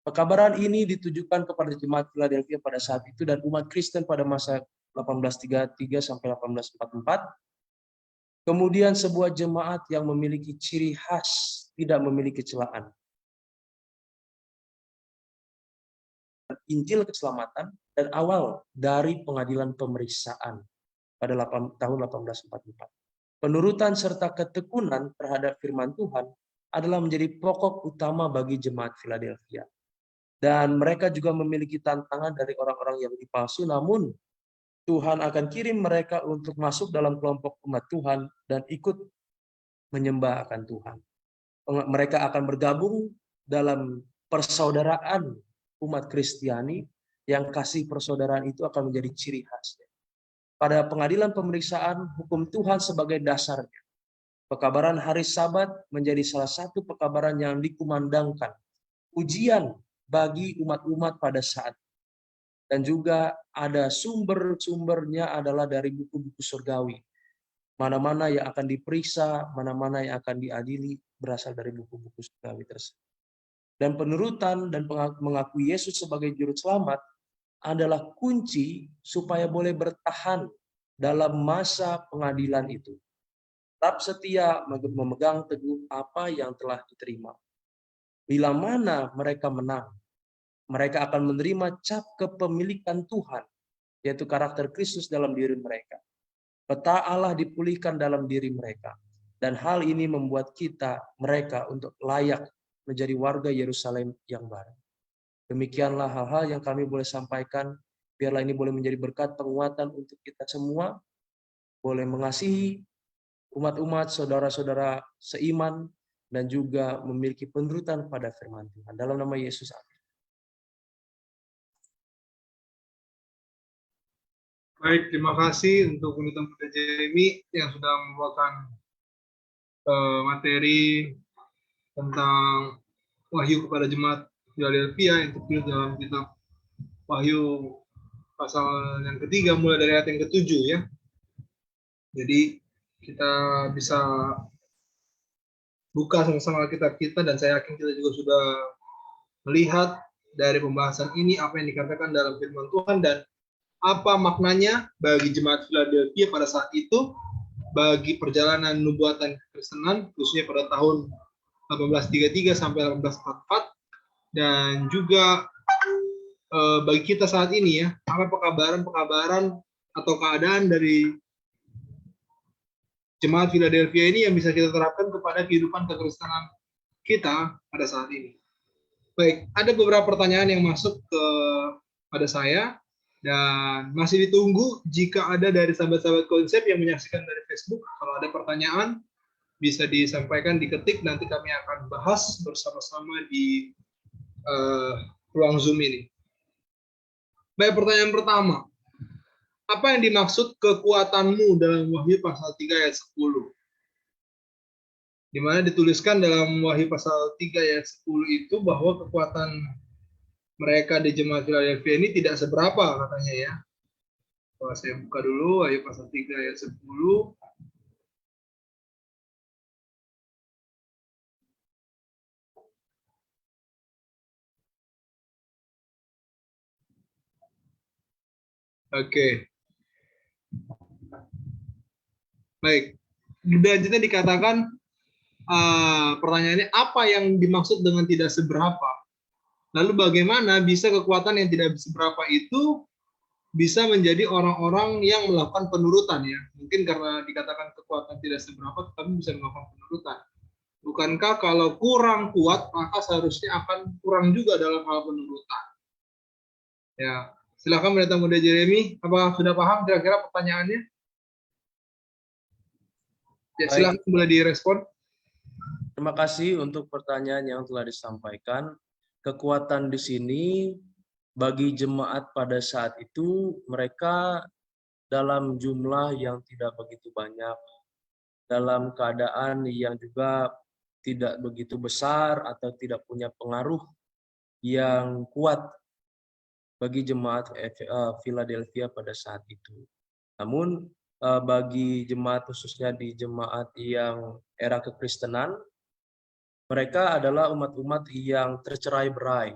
pekabaran ini ditujukan kepada jemaat Philadelphia pada saat itu dan umat Kristen pada masa 1833 sampai 1844. Kemudian sebuah jemaat yang memiliki ciri khas, tidak memiliki celaan. Injil keselamatan dan awal dari pengadilan pemeriksaan pada tahun 1844. Penurutan serta ketekunan terhadap firman Tuhan adalah menjadi pokok utama bagi jemaat Philadelphia. Dan mereka juga memiliki tantangan dari orang-orang yang dipalsu, namun Tuhan akan kirim mereka untuk masuk dalam kelompok umat Tuhan dan ikut menyembah akan Tuhan. Mereka akan bergabung dalam persaudaraan umat Kristiani yang kasih persaudaraan itu akan menjadi ciri khasnya. Pada pengadilan pemeriksaan, hukum Tuhan sebagai dasarnya. Pekabaran hari Sabat menjadi salah satu pekabaran yang dikumandangkan. Ujian bagi umat-umat pada saat. Dan juga ada sumber-sumbernya adalah dari buku-buku surgawi. Mana-mana yang akan diperiksa, mana-mana yang akan diadili berasal dari buku-buku surgawi tersebut. Dan penurutan dan mengakui Yesus sebagai juru selamat adalah kunci supaya boleh bertahan dalam masa pengadilan itu. Tetap setia memegang teguh apa yang telah diterima. Bila mana mereka menang, mereka akan menerima cap kepemilikan Tuhan, yaitu karakter Kristus dalam diri mereka. Peta Allah dipulihkan dalam diri mereka. Dan hal ini membuat mereka untuk layak menjadi warga Yerusalem yang baru. Demikianlah hal-hal yang kami boleh sampaikan Biarlah ini boleh menjadi berkat penguatan untuk kita semua, boleh mengasihi umat-umat, saudara-saudara seiman, dan juga memiliki penurutan pada firman Tuhan. Dalam nama Yesus, amin. Baik, terima kasih untuk Pendeta Muda Jeremy yang sudah membawakan materi tentang wahyu kepada jemaat Philadelphia yang tertulis dalam kitab Wahyu pasal yang ketiga mulai dari ayat yang ketujuh ya. Jadi kita bisa buka sama-sama Alkitab kita, dan saya yakin kita juga sudah melihat dari pembahasan ini apa yang dikatakan dalam firman Tuhan dan apa maknanya bagi jemaat Philadelphia pada saat itu, bagi perjalanan nubuatan Kristenan khususnya pada tahun 1833 sampai 1844, dan juga bagi kita saat ini ya, apa pekabaran atau keadaan dari jemaat Philadelphia ini yang bisa kita terapkan kepada kehidupan kekristenan kita pada saat ini. Baik, ada beberapa pertanyaan yang masuk pada saya, dan masih ditunggu jika ada dari sahabat-sahabat konsep yang menyaksikan dari Facebook. Kalau ada pertanyaan, bisa disampaikan, diketik, nanti kami akan bahas bersama-sama di ruang Zoom ini. Baik, pertanyaan pertama. Apa yang dimaksud kekuatanmu dalam Wahyu pasal 3 ayat 10? Di mana dituliskan dalam Wahyu pasal 3 ayat 10 itu bahwa kekuatan mereka di jemaat Philadelphia ini tidak seberapa katanya ya. Kalau saya buka dulu Wahyu pasal 3 ayat 10. Oke. Baik. Selanjutnya dikatakan pertanyaannya apa yang dimaksud dengan tidak seberapa? Lalu bagaimana bisa kekuatan yang tidak seberapa itu bisa menjadi orang-orang yang melakukan penurutan ya? Mungkin karena dikatakan kekuatan tidak seberapa, tetapi bisa melakukan penurutan. Bukankah kalau kurang kuat, maka seharusnya akan kurang juga dalam hal penurutan? Ya, silakan Pendeta Muda Jeremy, apakah sudah paham kira-kira pertanyaannya? Ya, silakan boleh direspon. Terima kasih untuk pertanyaan yang telah disampaikan. Kekuatan di sini bagi jemaat pada saat itu mereka dalam jumlah yang tidak begitu banyak, dalam keadaan yang juga tidak begitu besar atau tidak punya pengaruh yang kuat bagi jemaat Philadelphia pada saat itu. Namun bagi jemaat khususnya di jemaat yang era kekristenan, mereka adalah umat-umat yang tercerai-berai,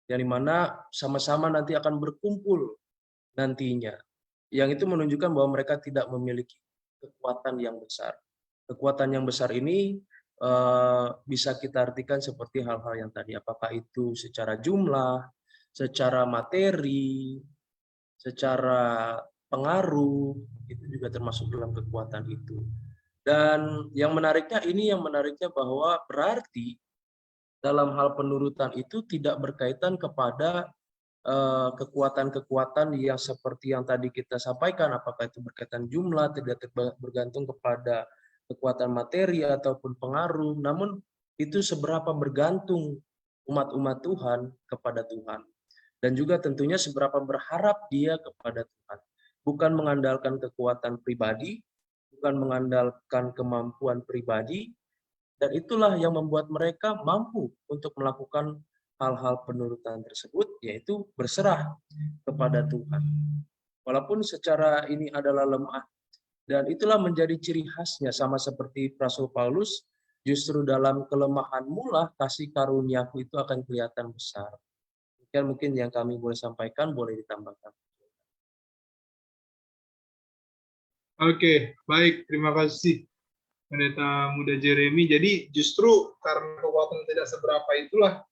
yang dimana sama-sama nanti akan berkumpul nantinya. Yang itu menunjukkan bahwa mereka tidak memiliki kekuatan yang besar. Kekuatan yang besar ini bisa kita artikan seperti hal-hal yang tadi. Apakah itu secara jumlah, secara materi, secara pengaruh, itu juga termasuk dalam kekuatan itu. Dan yang menariknya bahwa berarti dalam hal penurutan itu tidak berkaitan kepada kekuatan-kekuatan yang seperti yang tadi kita sampaikan, apakah itu berkaitan jumlah, tidak bergantung kepada kekuatan materi ataupun pengaruh, namun itu seberapa bergantung umat-umat Tuhan kepada Tuhan. Dan juga tentunya seberapa berharap dia kepada Tuhan. Bukan mengandalkan kekuatan pribadi, bukan mengandalkan kemampuan pribadi, dan itulah yang membuat mereka mampu untuk melakukan hal-hal penurutan tersebut, yaitu berserah kepada Tuhan. Walaupun secara ini adalah lemah, dan itulah menjadi ciri khasnya, sama seperti Rasul Paulus, justru dalam kelemahanmu lah kasih karuniaku itu akan kelihatan besar. Mungkin yang kami boleh sampaikan, boleh ditambahkan. Oke, baik, terima kasih Pendeta Muda Jeremy. Jadi justru karena kekuatan tidak seberapa itulah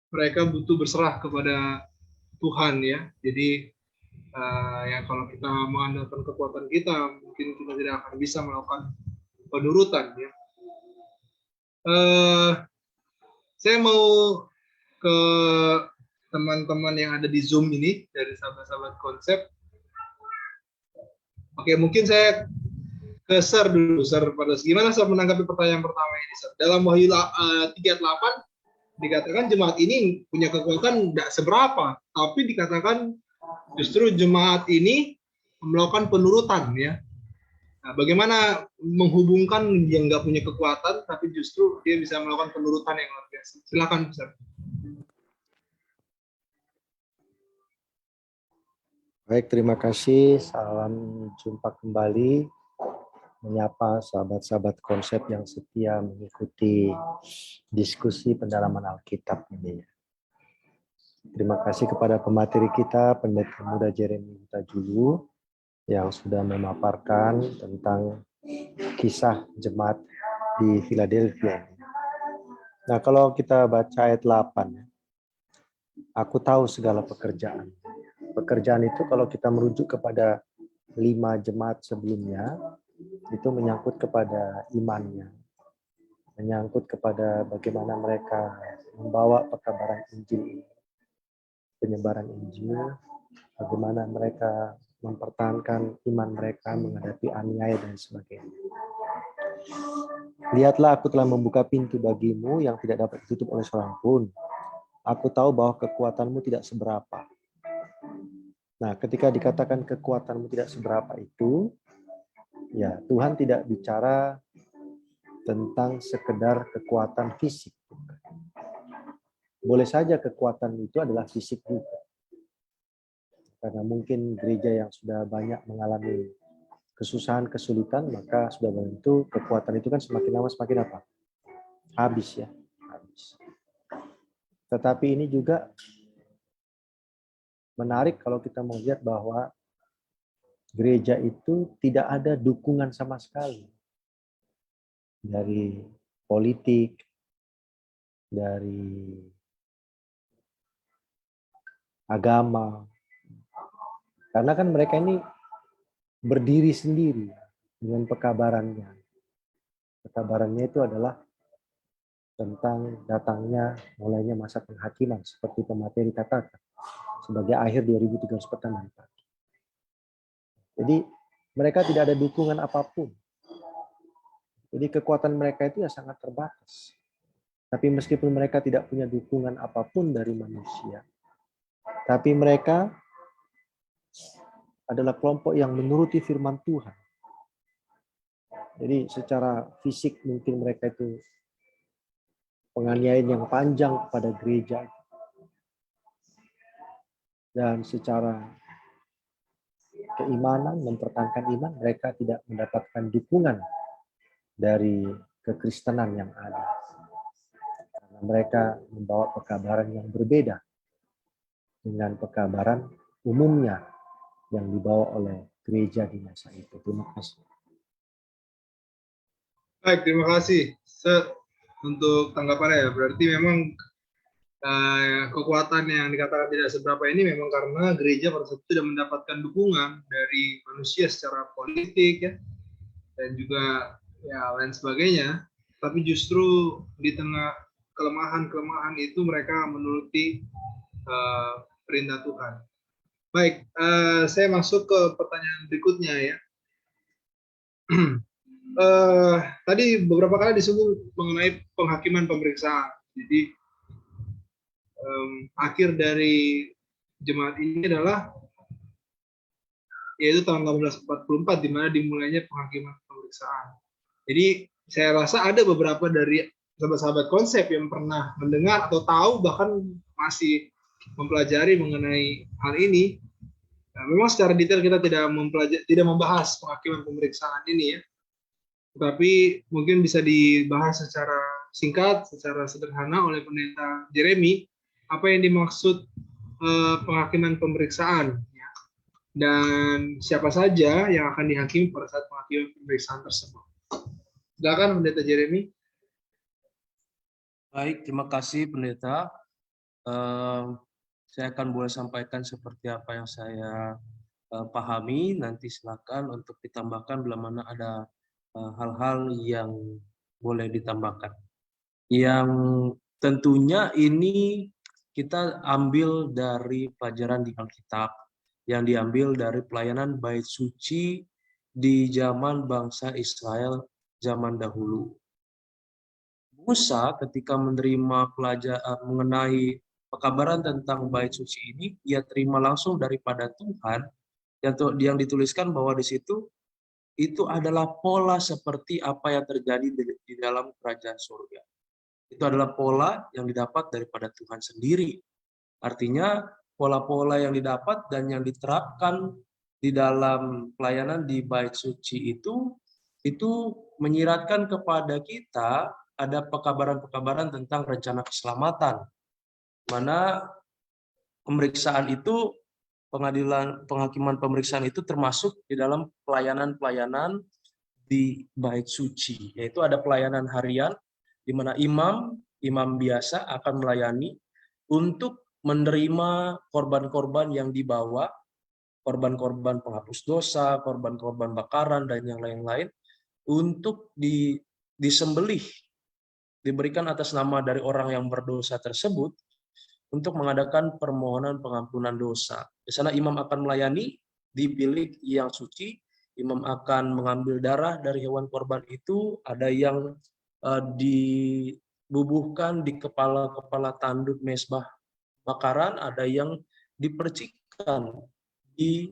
mereka butuh berserah kepada Tuhan ya. Jadi ya kalau kita mengandalkan kekuatan kita, mungkin kita tidak akan bisa melakukan penurutan ya. Saya mau ke teman-teman yang ada di Zoom ini dari sahabat-sahabat konsep. Oke, mungkin saya ke Sir dulu, Sir Padas. Gimana Sir menanggapi pertanyaan pertama ini, Sir? Dalam Wahyu 3:8 dikatakan jemaat ini punya kekuatan tidak seberapa, tapi dikatakan justru jemaat ini melakukan penurutan, ya. Nah, bagaimana menghubungkan yang nggak punya kekuatan, tapi justru dia bisa melakukan penurutan yang luar biasa? Silakan, Sir. Baik, terima kasih. Salam jumpa kembali. Menyapa sahabat-sahabat konsep yang setia mengikuti diskusi pendalaman Alkitab ini. Terima kasih kepada pemateri kita, Pendeta Muda Jeremy Huta-Julu, yang sudah memaparkan tentang kisah jemaat di Philadelphia. Nah, kalau kita baca ayat 8, aku tahu segala pekerjaan. Pekerjaan itu kalau kita merujuk kepada 5 jemaat sebelumnya, itu menyangkut kepada imannya, menyangkut kepada bagaimana mereka membawa pekabaran Injil, penyebaran Injil, bagaimana mereka mempertahankan iman mereka menghadapi aniaya dan sebagainya. Lihatlah, aku telah membuka pintu bagimu yang tidak dapat ditutup oleh seorang pun. Aku tahu bahwa kekuatanmu tidak seberapa. Nah, ketika dikatakan kekuatanmu tidak seberapa itu, ya, Tuhan tidak bicara tentang sekedar kekuatan fisik. Boleh saja kekuatan itu adalah fisik juga. Karena mungkin gereja yang sudah banyak mengalami kesusahan, kesulitan, maka sudah tentu kekuatan itu kan semakin lama semakin apa? Habis, ya. Habis. Tetapi ini juga menarik kalau kita melihat bahwa gereja itu tidak ada dukungan sama sekali dari politik, dari agama. Karena kan mereka ini berdiri sendiri dengan pekabarannya. Pekabarannya itu adalah tentang datangnya mulainya masa penghakiman, seperti pemateri katakan, sebagai akhir 2300 pertengahan pagi. Jadi mereka tidak ada dukungan apapun. Jadi kekuatan mereka itu ya sangat terbatas. Tapi meskipun mereka tidak punya dukungan apapun dari manusia, tapi mereka adalah kelompok yang menuruti firman Tuhan. Jadi secara fisik mungkin mereka itu penganiayaan yang panjang kepada gereja. Dan secara keimanan, mempertahankan iman, mereka tidak mendapatkan dukungan dari kekristenan yang ada. Karena mereka membawa pekabaran yang berbeda dengan pekabaran umumnya yang dibawa oleh gereja di masa itu. Terima kasih. Baik, terima kasih untuk tanggapannya ya. Berarti memang kekuatan yang dikatakan tidak seberapa ini memang karena gereja pada saat itu tidak mendapatkan dukungan dari manusia secara politik, ya, dan juga ya lain sebagainya. Tapi justru di tengah kelemahan-kelemahan itu mereka menuruti perintah Tuhan. Baik, saya masuk ke pertanyaan berikutnya, ya. Tadi beberapa kali disebut mengenai penghakiman pemeriksaan. Jadi akhir dari jemaat ini adalah yaitu tahun 1844 di mana dimulainya penghakiman pemeriksaan. Jadi saya rasa ada beberapa dari sahabat-sahabat konsep yang pernah mendengar atau tahu bahkan masih mempelajari mengenai hal ini. Nah, memang secara detail kita tidak membahas penghakiman pemeriksaan ini, ya. Tetapi mungkin bisa dibahas secara singkat, secara sederhana oleh Pendeta Jeremy apa yang dimaksud penghakiman pemeriksaan, ya, dan siapa saja yang akan dihakimi pada saat penghakiman pemeriksaan tersebut. Silakan Pendeta Jeremy. Baik, terima kasih Pendeta. Saya akan boleh sampaikan seperti apa yang saya pahami. Nanti silakan untuk ditambahkan bila mana ada hal-hal yang boleh ditambahkan. Yang tentunya ini kita ambil dari pelajaran di Alkitab yang diambil dari pelayanan bait suci di zaman bangsa Israel zaman dahulu. Musa ketika menerima pelajaran mengenai pekabaran tentang bait suci ini, ia terima langsung daripada Tuhan yang dituliskan bahwa di situ itu adalah pola seperti apa yang terjadi di dalam kerajaan surga. Itu adalah pola yang didapat daripada Tuhan sendiri. Artinya pola-pola yang didapat dan yang diterapkan di dalam pelayanan di bait suci itu menyiratkan kepada kita ada pekabaran-pekabaran tentang rencana keselamatan, mana pemeriksaan itu, penghakiman pemeriksaan itu termasuk di dalam pelayanan-pelayanan di bait suci, yaitu ada pelayanan harian di mana imam biasa akan melayani untuk menerima korban-korban yang dibawa, korban-korban penghapus dosa, korban-korban bakaran dan yang lain-lain, untuk disembelih, diberikan atas nama dari orang yang berdosa tersebut untuk mengadakan permohonan pengampunan dosa. Di sana imam akan melayani di bilik yang suci. Imam akan mengambil darah dari hewan korban itu, ada yang dibubuhkan di kepala-kepala tanduk mezbah bakaran, ada yang dipercikkan di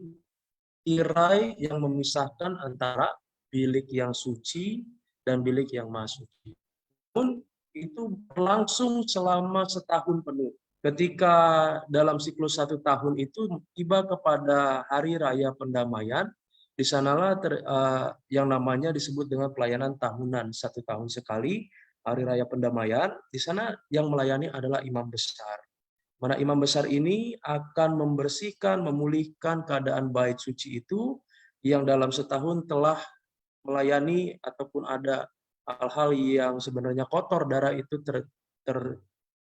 tirai yang memisahkan antara bilik yang suci dan bilik yang maha suci. Namun itu berlangsung selama setahun penuh. Ketika dalam siklus 1 tahun itu tiba kepada hari raya pendamaian, di sanalah yang namanya disebut dengan pelayanan tahunan, 1 tahun sekali, hari raya pendamaian. Di sana yang melayani adalah imam besar. Mana imam besar ini akan membersihkan, memulihkan keadaan bait suci itu yang dalam setahun telah melayani ataupun ada hal-hal yang sebenarnya kotor, darah itu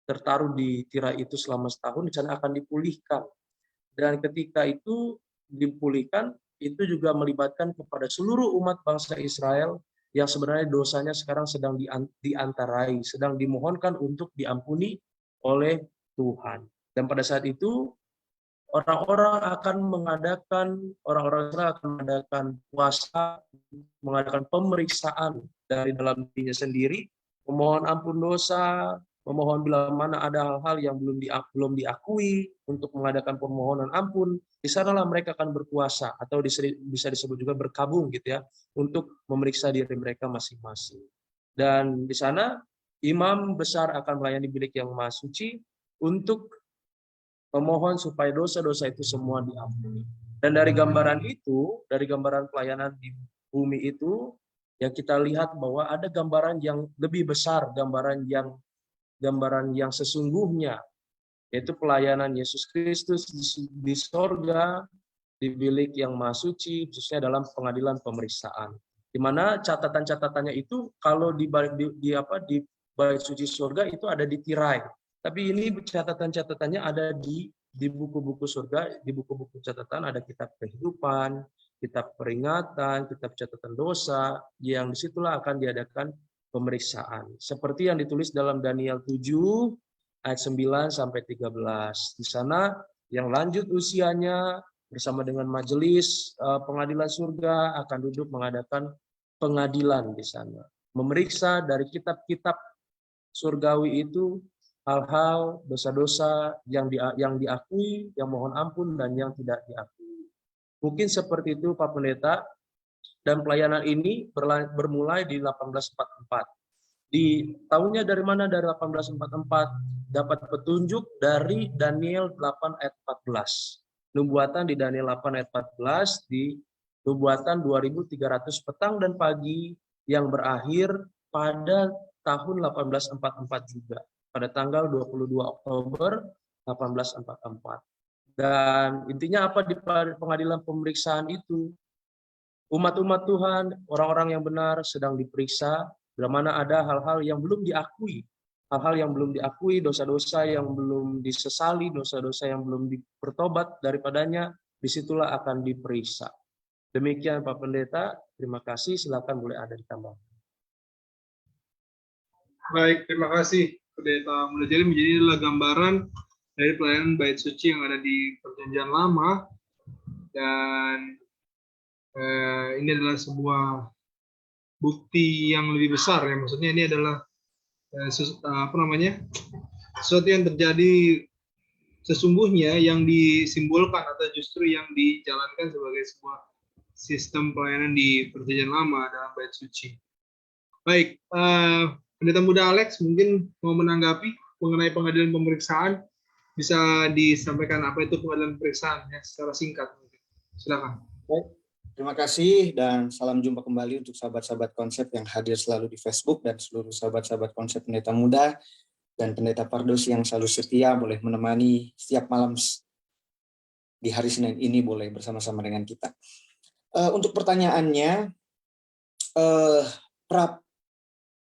tertaruh di tirai itu selama setahun, di sana akan dipulihkan. Dan ketika itu dipulihkan, itu juga melibatkan kepada seluruh umat bangsa Israel yang sebenarnya dosanya sekarang sedang diantarai, sedang dimohonkan untuk diampuni oleh Tuhan. Dan pada saat itu orang-orang akan mengadakan puasa, mengadakan pemeriksaan dari dalam dirinya sendiri, memohon ampun dosa, memohon bila mana ada hal-hal yang belum diakui untuk mengadakan permohonan ampun. Di sanalah mereka akan berpuasa atau bisa disebut juga berkabung gitu ya, untuk memeriksa diri mereka masing-masing. Dan di sana imam besar akan melayani bilik yang maha suci untuk memohon supaya dosa-dosa itu semua diampuni. Dan dari gambaran itu, dari gambaran pelayanan di bumi itu, yang kita lihat bahwa ada gambaran yang lebih besar, gambaran yang sesungguhnya, yaitu pelayanan Yesus Kristus di sorga, di bilik yang maha suci, khususnya dalam pengadilan pemeriksaan. Di mana catatan-catatannya itu kalau di bait suci surga itu ada di tirai. Tapi ini catatan-catatannya ada di buku-buku surga, di buku-buku catatan ada kitab kehidupan, kitab peringatan, kitab catatan dosa, yang disitulah akan diadakan pemeriksaan. Seperti yang ditulis dalam Daniel 7 ayat 9 sampai 13. Di sana yang lanjut usianya bersama dengan majelis pengadilan surga akan duduk mengadakan pengadilan di sana. Memeriksa dari kitab-kitab surgawi itu hal-hal dosa-dosa yang diakui, yang mohon ampun, dan yang tidak diakui. Mungkin seperti itu Pak Pendeta, dan pelayanan ini bermulai di 1844. Di tahunnya dari mana? Dari 1844, dapat petunjuk dari Daniel 8 ayat 14. Nubuatan di Daniel 8 ayat 14, di nubuatan 2300 petang dan pagi yang berakhir pada tahun 1844 juga. Pada tanggal 22 Oktober 1844. Dan intinya apa di pengadilan pemeriksaan itu? Umat-umat Tuhan, orang-orang yang benar sedang diperiksa, bila mana ada hal-hal yang belum diakui. Hal-hal yang belum diakui, dosa-dosa yang belum disesali, dosa-dosa yang belum bertobat daripadanya, disitulah akan diperiksa. Demikian Pak Pendeta, terima kasih, silakan boleh ada ditambahkan. Baik, terima kasih Pendeta Muda Jeli. Menjadi adalah gambaran dari pelayanan bait suci yang ada di Perjanjian Lama, dan ini adalah sebuah bukti yang lebih besar ya, maksudnya ini adalah sesuatu yang terjadi sesungguhnya yang disimbolkan atau justru yang dijalankan sebagai sebuah sistem pelayanan di Perjanjian Lama dalam bait suci. Baik, Pendeta Muda Alex mungkin mau menanggapi mengenai pengadilan pemeriksaan, bisa disampaikan apa itu pengadilan pemeriksaan ya, secara singkat. Silakan. Baik, terima kasih dan salam jumpa kembali untuk sahabat-sahabat konsep yang hadir selalu di Facebook dan seluruh sahabat-sahabat konsep Pendeta Muda dan Pendeta Pardos yang selalu setia boleh menemani setiap malam di hari Senin ini boleh bersama-sama dengan kita. Untuk pertanyaannya,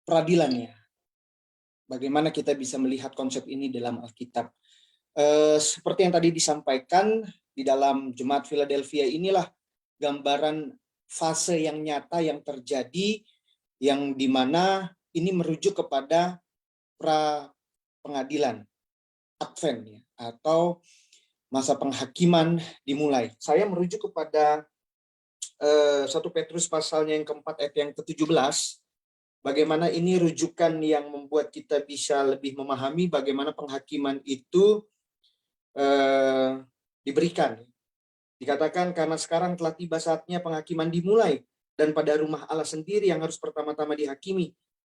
peradilannya, bagaimana kita bisa melihat konsep ini dalam Alkitab? Seperti yang tadi disampaikan di dalam Jemaat Philadelphia, inilah gambaran fase yang nyata yang terjadi, yang dimana ini merujuk kepada pra pengadilan, Advent ya, atau masa penghakiman dimulai. Saya merujuk kepada 1 Petrus pasalnya yang keempat ayat yang ke-17, bagaimana ini rujukan yang membuat kita bisa lebih memahami bagaimana penghakiman itu diberikan. Dikatakan karena sekarang telah tiba saatnya penghakiman dimulai, dan pada rumah Allah sendiri yang harus pertama-tama dihakimi.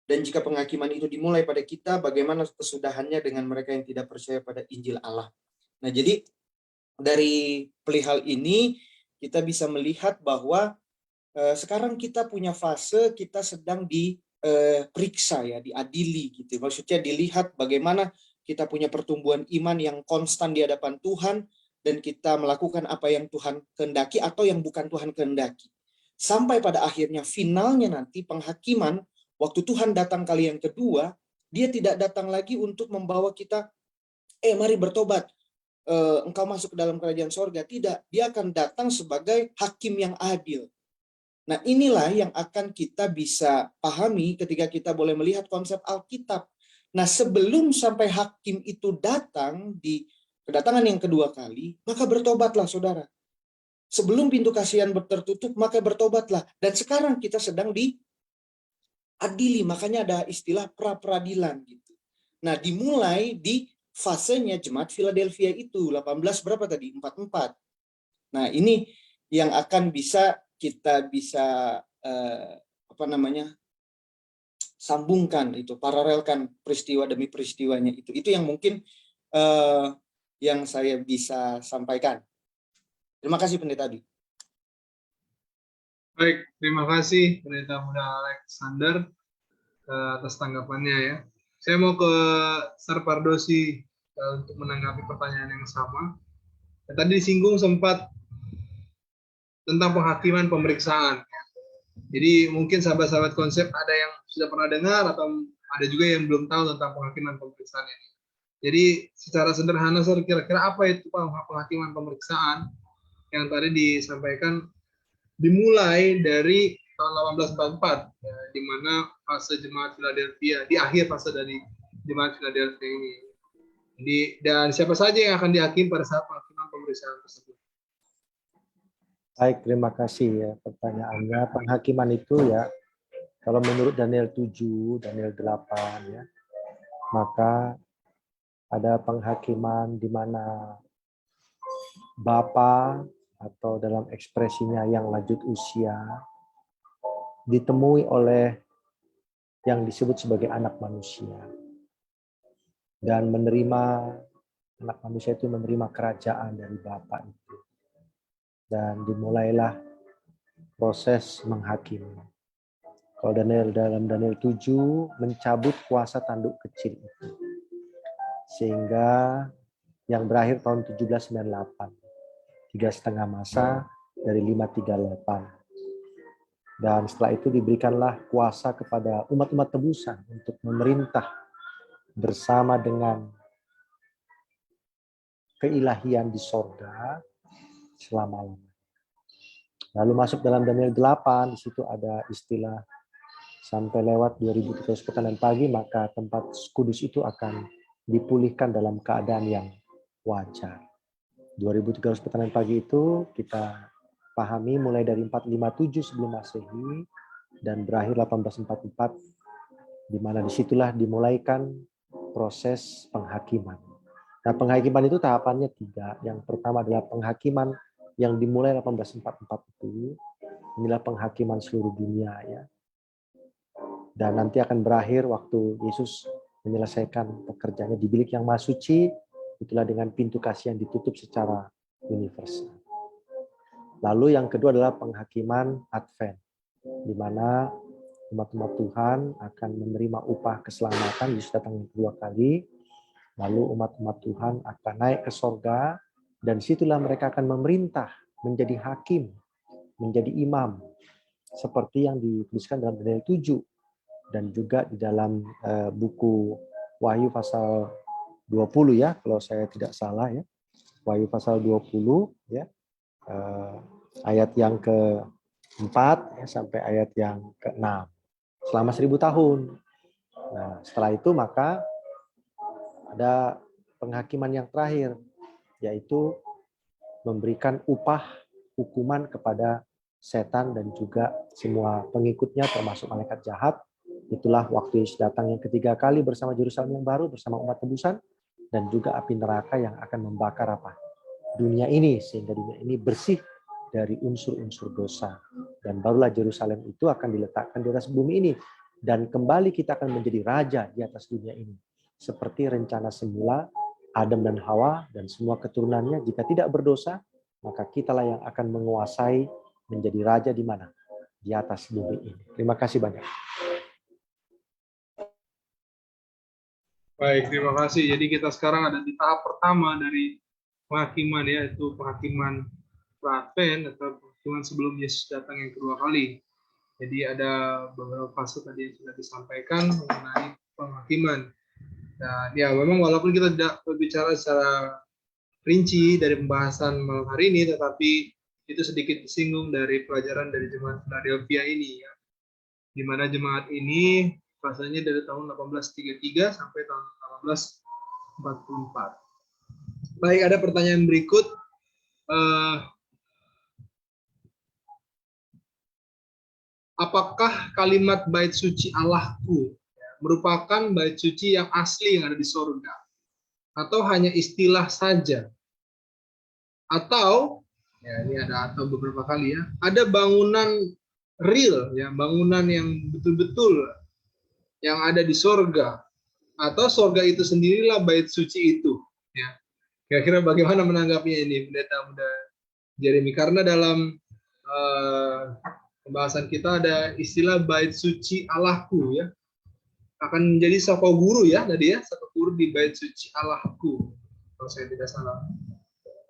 Dan jika penghakiman itu dimulai pada kita, bagaimana kesudahannya dengan mereka yang tidak percaya pada Injil Allah. Nah, jadi dari perihal ini kita bisa melihat bahwa sekarang kita punya fase kita sedang diperiksa ya, diadili gitu. Maksudnya dilihat bagaimana kita punya pertumbuhan iman yang konstan di hadapan Tuhan, dan kita melakukan apa yang Tuhan kehendaki atau yang bukan Tuhan kehendaki. Sampai pada akhirnya finalnya nanti penghakiman, waktu Tuhan datang kali yang kedua, dia tidak datang lagi untuk membawa kita, mari bertobat, engkau masuk ke dalam kerajaan sorga. Tidak, dia akan datang sebagai hakim yang adil. Nah, inilah yang akan kita bisa pahami ketika kita boleh melihat konsep Alkitab. Nah, sebelum sampai hakim itu datang di kedatangan yang kedua kali, maka bertobatlah saudara. Sebelum pintu kasihan tertutup, maka bertobatlah. Dan sekarang kita sedang diadili, makanya ada istilah pra-peradilan gitu. Nah, dimulai di fasenya Jemaat Philadelphia itu 18 berapa tadi? 44. Nah, ini yang akan kita bisa sambungkan itu, paralelkan peristiwa demi peristiwanya itu. Itu yang mungkin yang saya bisa sampaikan. Terima kasih Pendeta Adi. Baik, terima kasih Pendeta Muda Alexander atas tanggapannya ya. Saya mau ke Sar Pardosi untuk menanggapi pertanyaan yang sama. Tadi disinggung sempat tentang penghakiman pemeriksaan. Jadi mungkin sahabat-sahabat konsep ada yang sudah pernah dengar atau ada juga yang belum tahu tentang penghakiman pemeriksaan ini. Jadi secara sederhana, kira-kira apa itu penghakiman pemeriksaan yang tadi disampaikan dimulai dari tahun 1844, ya, di mana fase Jemaat Philadelphia, di akhir fase dari Jemaat Philadelphia ini. Jadi, dan siapa saja yang akan dihakimi pada saat penghakiman pemeriksaan tersebut? Baik, terima kasih ya pertanyaannya. Penghakiman itu ya, kalau menurut Daniel 7, Daniel 8 ya, maka ada penghakiman di mana Bapa atau dalam ekspresinya yang lanjut usia ditemui oleh yang disebut sebagai anak manusia, dan anak manusia itu menerima kerajaan dari Bapa itu, dan dimulailah proses menghakimi. Kalau dalam Daniel 7 mencabut kuasa tanduk kecil itu, sehingga yang berakhir tahun 1798, 3,5 masa dari 538. Dan setelah itu diberikanlah kuasa kepada umat-umat tebusan untuk memerintah bersama dengan keilahian di sorga selama-lamanya. Lalu masuk dalam Daniel 8, di situ ada istilah sampai lewat 2000 petang dan pagi, maka tempat kudus itu akan dipulihkan dalam keadaan yang wajar. 2300 pertanian pagi itu kita pahami mulai dari 457 sebelum Masehi dan berakhir 1844, di mana disitulah dimulaikan proses penghakiman. Nah, penghakiman itu tahapannya 3. Yang pertama adalah penghakiman yang dimulai 1844 itu, inilah penghakiman seluruh dunia ya. Dan nanti akan berakhir waktu Yesus menyelesaikan pekerjaannya di bilik yang Maha Suci, itulah dengan pintu kasih yang ditutup secara universal. Lalu yang kedua adalah penghakiman Advent, di mana umat-umat Tuhan akan menerima upah keselamatan, Yesus datang yang kedua kali, lalu umat-umat Tuhan akan naik ke sorga, dan situlah mereka akan memerintah, menjadi hakim, menjadi imam, seperti yang dituliskan dalam Daniel 7, dan juga di dalam buku Wahyu pasal 20 ya, kalau saya tidak salah ya, Wahyu pasal 20 ya, ayat yang ke-4 ya, sampai ayat yang ke-6, selama 1000 tahun. Nah, setelah itu maka ada penghakiman yang terakhir, yaitu memberikan upah hukuman kepada setan dan juga semua pengikutnya termasuk malaikat jahat. Itulah waktu Yesus datang yang ketiga kali bersama Yerusalem yang baru, bersama umat tebusan, dan juga api neraka yang akan membakar apa? Dunia ini, sehingga dunia ini bersih dari unsur-unsur dosa. Dan barulah Yerusalem itu akan diletakkan di atas bumi ini. Dan kembali kita akan menjadi raja di atas dunia ini. Seperti rencana semula, Adam dan Hawa dan semua keturunannya, jika tidak berdosa, maka kitalah yang akan menguasai menjadi raja di mana? Di atas bumi ini. Terima kasih banyak. Baik, terima kasih. Jadi kita sekarang ada di tahap pertama dari penghakiman, yaitu penghakiman Advent atau penghakiman sebelum Yesus datang yang kedua kali. Jadi ada beberapa fase tadi yang sudah disampaikan mengenai penghakiman. Dan ya memang walaupun kita tidak berbicara secara rinci dari pembahasan malam hari ini, tetapi itu sedikit disinggung dari pelajaran dari jemaat Philadelphia ini ya. Di mana jemaat ini fasenya dari tahun 1833 sampai tahun 1844. Baik, ada pertanyaan berikut. Apakah kalimat bait suci Allahku merupakan bait suci yang asli yang ada di surga? Atau hanya istilah saja? Atau, ya ini ada atau beberapa kali ya, ada bangunan real, ya bangunan yang betul-betul yang ada di sorga, atau sorga itu sendirilah bait suci itu, ya. Kira-kira bagaimana menanggapinya ini, Pendeta Muda Jeremy? Karena dalam pembahasan kita ada istilah bait suci Allahku, ya, akan menjadi sako guru ya tadi ya, sako guru di bait suci Allahku, kalau saya tidak salah.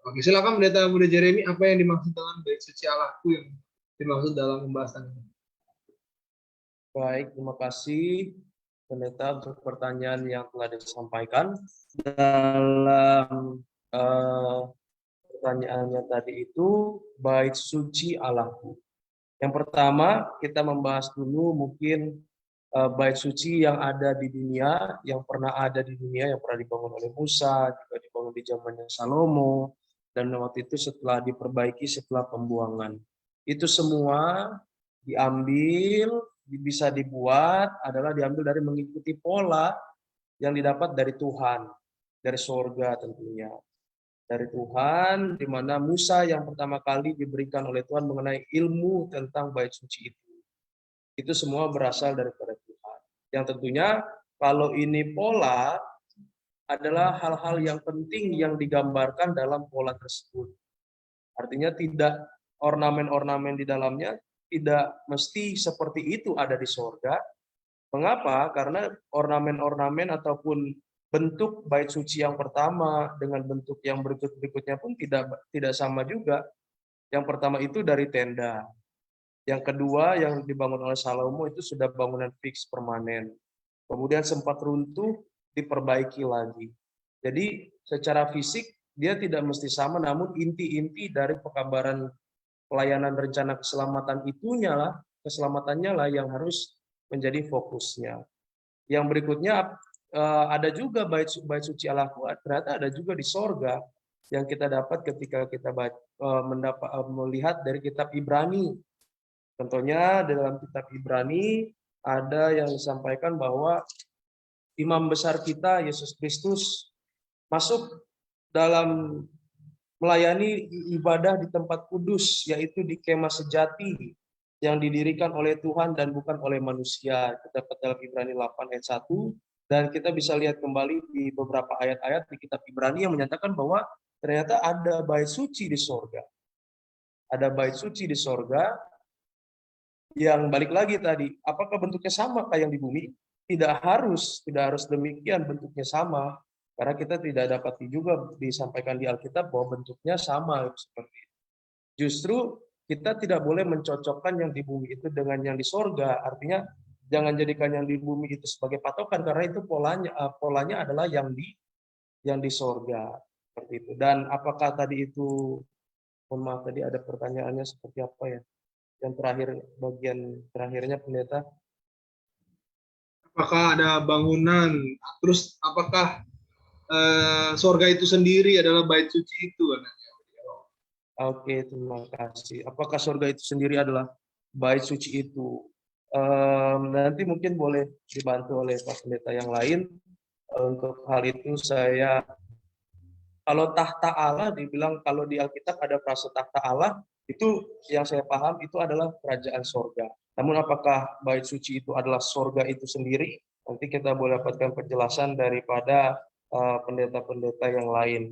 Oke, silakan Pendeta Muda Jeremy, apa yang dimaksud dengan bait suci Allahku yang dimaksud dalam pembahasan ini? Baik, terima kasih Pendeta untuk pertanyaan yang telah disampaikan. Dalam pertanyaannya tadi itu, bait suci Allahku. Yang pertama, kita membahas dulu mungkin bait suci yang ada di dunia, yang pernah ada di dunia, yang pernah dibangun oleh Musa, juga dibangun di zamannya Salomo, dan waktu itu setelah diperbaiki setelah pembuangan. Itu semua diambil, bisa dibuat, adalah diambil dari mengikuti pola yang didapat dari Tuhan, dari surga tentunya. Dari Tuhan, di mana Musa yang pertama kali diberikan oleh Tuhan mengenai ilmu tentang bait suci itu. Itu semua berasal daripada Tuhan. Yang tentunya kalau ini pola adalah hal-hal yang penting yang digambarkan dalam pola tersebut. Artinya tidak ornamen-ornamen di dalamnya tidak mesti seperti itu ada di sorga. Mengapa? Karena ornamen-ornamen ataupun bentuk bait suci yang pertama dengan bentuk yang berikut-berikutnya pun tidak sama juga. Yang pertama itu dari tenda. Yang kedua yang dibangun oleh Salomo itu sudah bangunan fix permanen. Kemudian sempat runtuh, diperbaiki lagi. Jadi secara fisik dia tidak mesti sama, namun inti-inti dari pekabaran pelayanan rencana keselamatan keselamatannya lah yang harus menjadi fokusnya. Yang berikutnya ada juga bait suci Allahku, ternyata ada juga di sorga yang kita dapat ketika kita melihat dari kitab Ibrani. Contohnya dalam kitab Ibrani ada yang disampaikan bahwa imam besar kita Yesus Kristus masuk dalam melayani ibadah di tempat kudus, yaitu di kemah sejati yang didirikan oleh Tuhan dan bukan oleh manusia. Kita dapat dalam Ibrani 8 ayat 1, dan kita bisa lihat kembali di beberapa ayat-ayat di kitab Ibrani yang menyatakan bahwa ternyata ada bait suci di sorga. Ada bait suci di sorga yang balik lagi tadi, apakah bentuknya sama kayak yang di bumi? Tidak harus demikian bentuknya sama. Karena kita tidak dapati juga disampaikan di Alkitab bahwa bentuknya sama seperti itu. Justru kita tidak boleh mencocokkan yang di bumi itu dengan yang di sorga. Artinya jangan jadikan yang di bumi itu sebagai patokan, karena itu polanya adalah yang di sorga seperti itu. Dan apakah tadi itu, mohon maaf tadi ada pertanyaannya seperti apa ya? Yang terakhir, bagian terakhirnya pendeta. Apakah ada bangunan? Terus apakah sorga itu sendiri adalah bait suci itu? Oke, terima kasih. Apakah sorga itu sendiri adalah bait suci itu? Nanti mungkin boleh dibantu oleh Pak Pendeta yang lain. Untuk hal itu kalau tahta Allah dibilang, kalau di Alkitab ada frase tahta Allah, itu yang saya paham itu adalah kerajaan sorga. Namun apakah bait suci itu adalah sorga itu sendiri? Nanti kita boleh dapatkan penjelasan daripada pendeta-pendeta yang lain.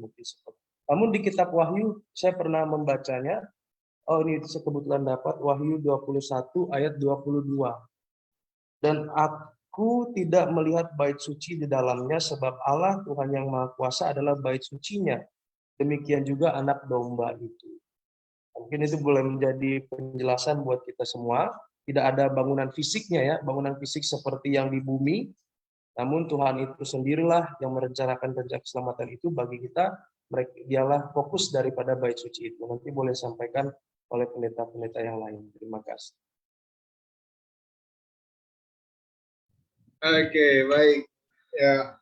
Namun di kitab Wahyu, saya pernah membacanya. Ini saya kebetulan dapat Wahyu 21 ayat 22. Dan aku tidak melihat bait suci di dalamnya, sebab Allah Tuhan yang Maha Kuasa adalah bait sucinya. Demikian juga anak domba itu. Mungkin itu boleh menjadi penjelasan buat kita semua. Tidak ada bangunan fisiknya ya, bangunan fisik seperti yang di bumi. Namun Tuhan itu sendirilah yang merencanakan rencana keselamatan itu bagi kita. Dialah fokus daripada bait suci itu. Nanti boleh sampaikan oleh pendeta-pendeta yang lain. Terima kasih. Oke, baik. Ya,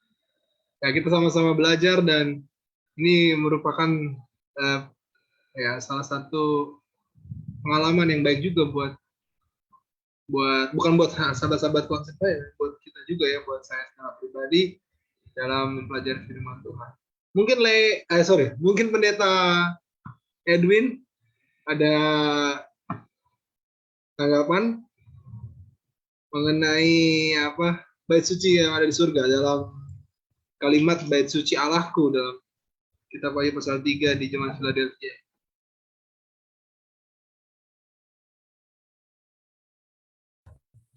kita sama-sama belajar, dan ini merupakan salah satu pengalaman yang baik juga buat bukan buat sahabat-sahabat konsep ya, buat kita juga ya, buat saya secara pribadi dalam mempelajari firman Tuhan. Mungkin pendeta Edwin ada tanggapan mengenai bait suci yang ada di surga, dalam kalimat bait suci Allahku dalam kitab Wahyu pasal 3 di jemaat Philadelphia.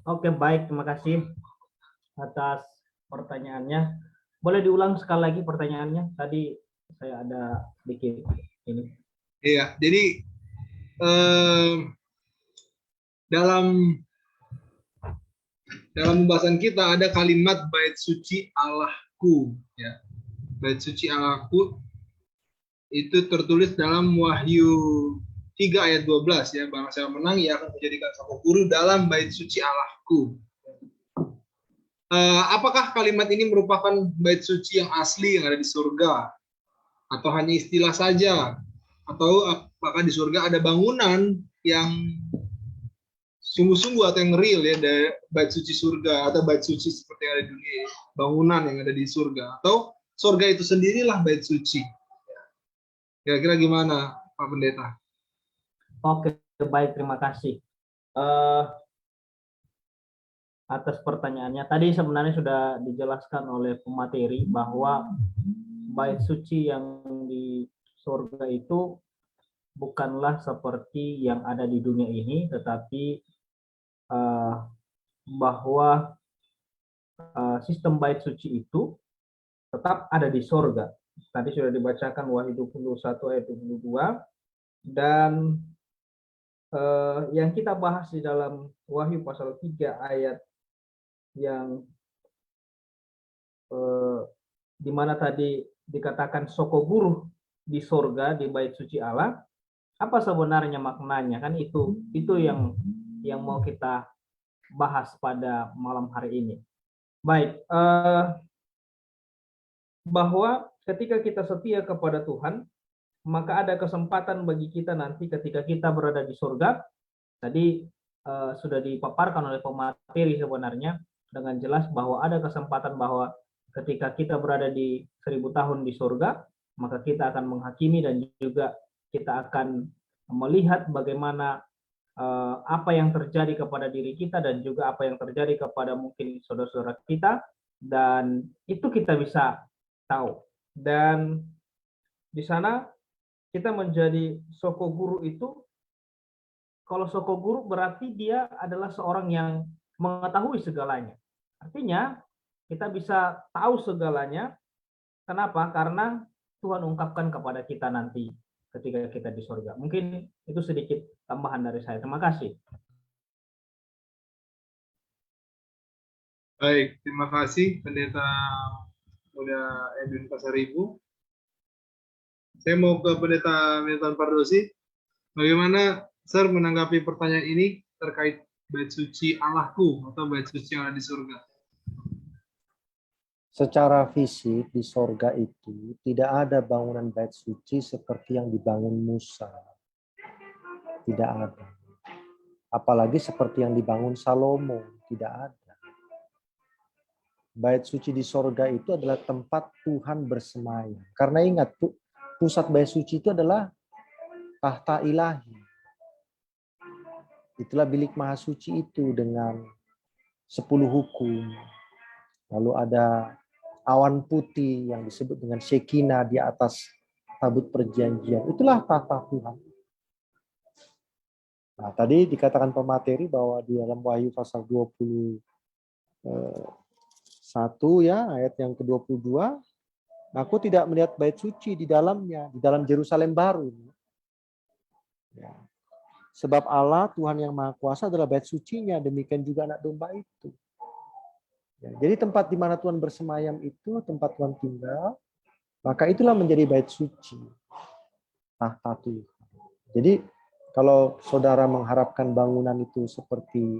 Oke, baik, terima kasih atas pertanyaannya. Boleh diulang sekali lagi pertanyaannya? Tadi saya ada sedikit ini. Iya, jadi dalam pembahasan kita ada kalimat bait suci Allahku, ya. Bait suci Allahku itu tertulis dalam Wahyu 3 ayat 12 ya. Barang siapa menang, ia akan menjadikan satu guru dalam bait suci Allahku. Apakah kalimat ini merupakan bait suci yang asli yang ada di surga, atau hanya istilah saja? Atau apakah di surga ada bangunan yang sungguh-sungguh atau yang real ya, dari bait suci surga, atau bait suci seperti yang ada di dunia, bangunan yang ada di surga, atau surga itu sendirilah bait suci? Kira-kira gimana, Pak Pendeta? Oke, baik, terima kasih atas pertanyaannya. Tadi sebenarnya sudah dijelaskan oleh pemateri bahwa bait suci yang di surga itu bukanlah seperti yang ada di dunia ini, tetapi bahwa sistem bait suci itu tetap ada di surga. Tadi sudah dibacakan Wahyu 21 ayat 22, dan yang kita bahas di dalam Wahyu pasal 3 ayat yang di mana tadi dikatakan soko guru di surga di bait suci Allah, apa sebenarnya maknanya? Kan itu yang mau kita bahas pada malam hari ini. Baik, bahwa ketika kita setia kepada Tuhan, maka ada kesempatan bagi kita nanti ketika kita berada di surga. Tadi sudah dipaparkan oleh pemateri sebenarnya dengan jelas bahwa ada kesempatan bahwa ketika kita berada di 1000 tahun di surga, maka kita akan menghakimi dan juga kita akan melihat bagaimana apa yang terjadi kepada diri kita dan juga apa yang terjadi kepada mungkin saudara-saudara kita, dan itu kita bisa tahu. Dan di sana kita menjadi soko guru itu, kalau soko guru berarti dia adalah seorang yang mengetahui segalanya. Artinya kita bisa tahu segalanya. Kenapa? Karena Tuhan ungkapkan kepada kita nanti ketika kita di surga. Mungkin itu sedikit tambahan dari saya. Terima kasih. Baik, terima kasih Pendeta Muda Edwin Pasaribu. Saya mau ke Pendeta Milton Pardosi. Bagaimana Sir menanggapi pertanyaan ini terkait bait suci Allahku atau bait suci yang ada di surga? Secara fisik di sorga itu tidak ada bangunan bait suci seperti yang dibangun Musa. Tidak ada. Apalagi seperti yang dibangun Salomo. Tidak ada. Bait suci di sorga itu adalah tempat Tuhan bersemayam. Karena ingat, pusat bait suci itu adalah tahta ilahi. Itulah bilik maha suci itu dengan 10 hukum. Lalu ada awan putih yang disebut dengan Shekinah di atas tabut perjanjian. Itulah tahta Tuhan. Nah, tadi dikatakan pemateri bahwa di dalam Wahyu pasal 21 ya, ayat yang ke-22, aku tidak melihat bait suci di dalamnya, di dalam Yerusalem baru. Ya. Sebab Allah, Tuhan yang Maha Kuasa adalah bait sucinya, demikian juga anak domba itu. Ya, jadi tempat di mana Tuhan bersemayam itu, tempat Tuhan tinggal, maka itulah menjadi bait suci, tahta Tuhan. Jadi kalau saudara mengharapkan bangunan itu seperti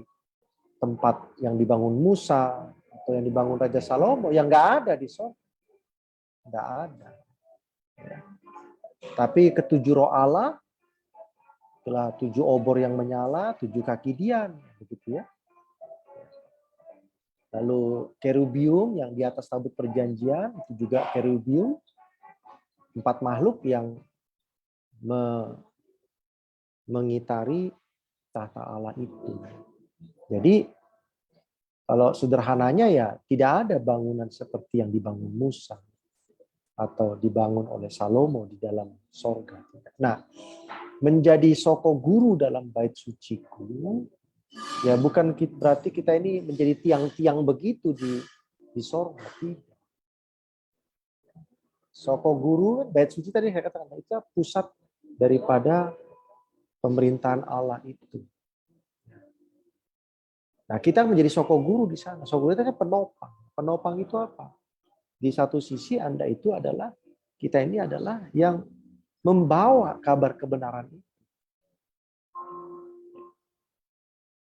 tempat yang dibangun Musa atau yang dibangun Raja Salomo, yang nggak ada di sorga. Nggak ada. Ya. Tapi ketujuh roh Allah, itulah 7 obor yang menyala, 7 kaki dian, begitu ya. Lalu kerubium yang di atas tabut perjanjian, itu juga kerubium, 4 makhluk yang mengitari tahta Allah itu. Jadi kalau sederhananya ya tidak ada bangunan seperti yang dibangun Musa atau dibangun oleh Salomo di dalam sorga. Nah, menjadi soko guru dalam bait suciku, ya bukan berarti kita ini menjadi tiang-tiang begitu di sorga. Tidak. Soko guru, bait suci tadi saya katakan, itu pusat daripada pemerintahan Allah itu. Nah, kita menjadi soko guru di sana. Soko guru itu penopang. Penopang itu apa? Di satu sisi Anda itu adalah, kita ini adalah yang membawa kabar kebenaran itu.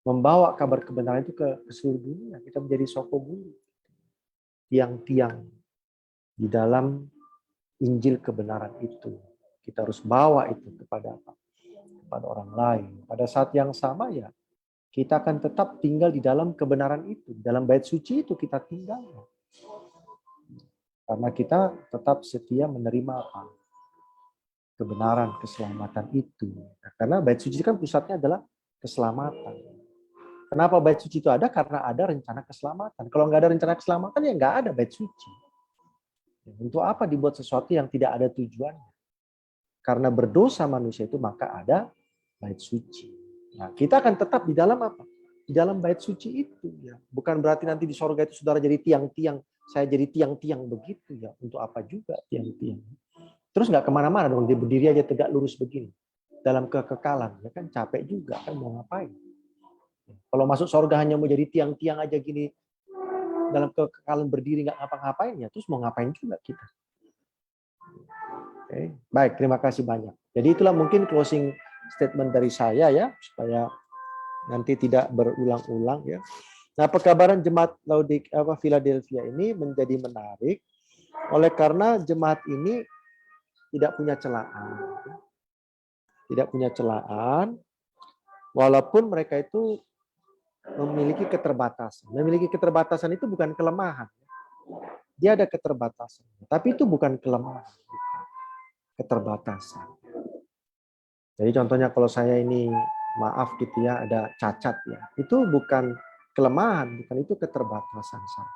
Membawa kabar kebenaran itu ke seluruh dunia. Kita menjadi soko guru. Tiang-tiang di dalam Injil kebenaran itu. Kita harus bawa itu kepada apa? Kepada orang lain. Pada saat yang sama ya, kita akan tetap tinggal di dalam kebenaran itu. Dalam bait suci itu kita tinggal. Karena kita tetap setia menerima apa? Kebenaran, keselamatan itu. Nah, karena bait suci kan pusatnya adalah keselamatan. Kenapa bait suci itu ada? Karena ada rencana keselamatan. Kalau nggak ada rencana keselamatan, ya nggak ada bait suci. Untuk apa dibuat sesuatu yang tidak ada tujuannya? Karena berdosa manusia itu, maka ada bait suci. Nah, kita akan tetap di dalam apa? Di dalam bait suci itu. Ya. Bukan berarti nanti di sorga itu saudara jadi tiang-tiang. Saya jadi tiang-tiang begitu ya. Untuk apa juga tiang-tiang? Terus nggak kemana-mana dong, dia berdiri aja tegak lurus begini. Dalam kekekalan, ya kan capek juga, kan mau ngapain. Kalau masuk sorga hanya mau jadi tiang-tiang aja gini, dalam kekekalan berdiri nggak ngapa-ngapain, ya terus mau ngapain juga kita. Oke. Baik, terima kasih banyak. Jadi itulah mungkin closing statement dari saya ya, supaya nanti tidak berulang-ulang ya. Nah, pekabaran jemaat Philadelphia ini menjadi menarik Oleh karena jemaat ini tidak punya celaan. Tidak punya celaan, walaupun mereka itu memiliki keterbatasan. Memiliki keterbatasan itu bukan kelemahan. Dia ada keterbatasan. Tapi itu bukan kelemahan. Keterbatasan. Jadi contohnya kalau saya ini, maaf gitu ya, ada cacat ya. Itu bukan kelemahan, bukan itu keterbatasan saya.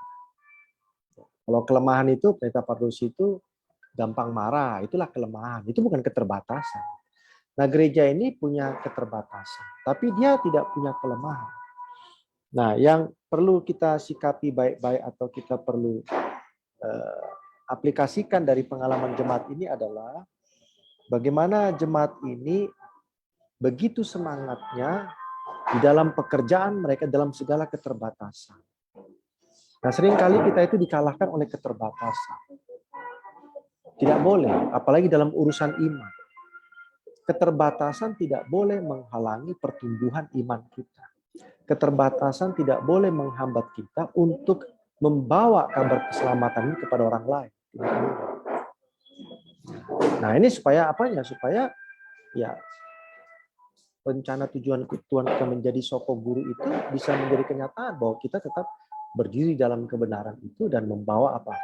Kalau kelemahan itu, Pendeta Pardosi itu gampang marah, itulah kelemahan. Itu bukan keterbatasan. Nah, gereja ini punya keterbatasan, tapi dia tidak punya kelemahan. Nah, yang perlu kita sikapi baik-baik atau kita perlu aplikasikan dari pengalaman jemaat ini adalah bagaimana jemaat ini begitu semangatnya di dalam pekerjaan mereka dalam segala keterbatasan. Nah, seringkali kita itu dikalahkan oleh keterbatasan. Tidak boleh, apalagi dalam urusan iman. Keterbatasan tidak boleh menghalangi pertumbuhan iman kita. Keterbatasan tidak boleh menghambat kita untuk membawa kabar keselamatan ini kepada orang lain. Nah, ini supaya apanya? Supaya ya rencana tujuan Tuhan kita menjadi soko guru itu bisa menjadi kenyataan bahwa kita tetap berdiri dalam kebenaran itu dan membawa apa?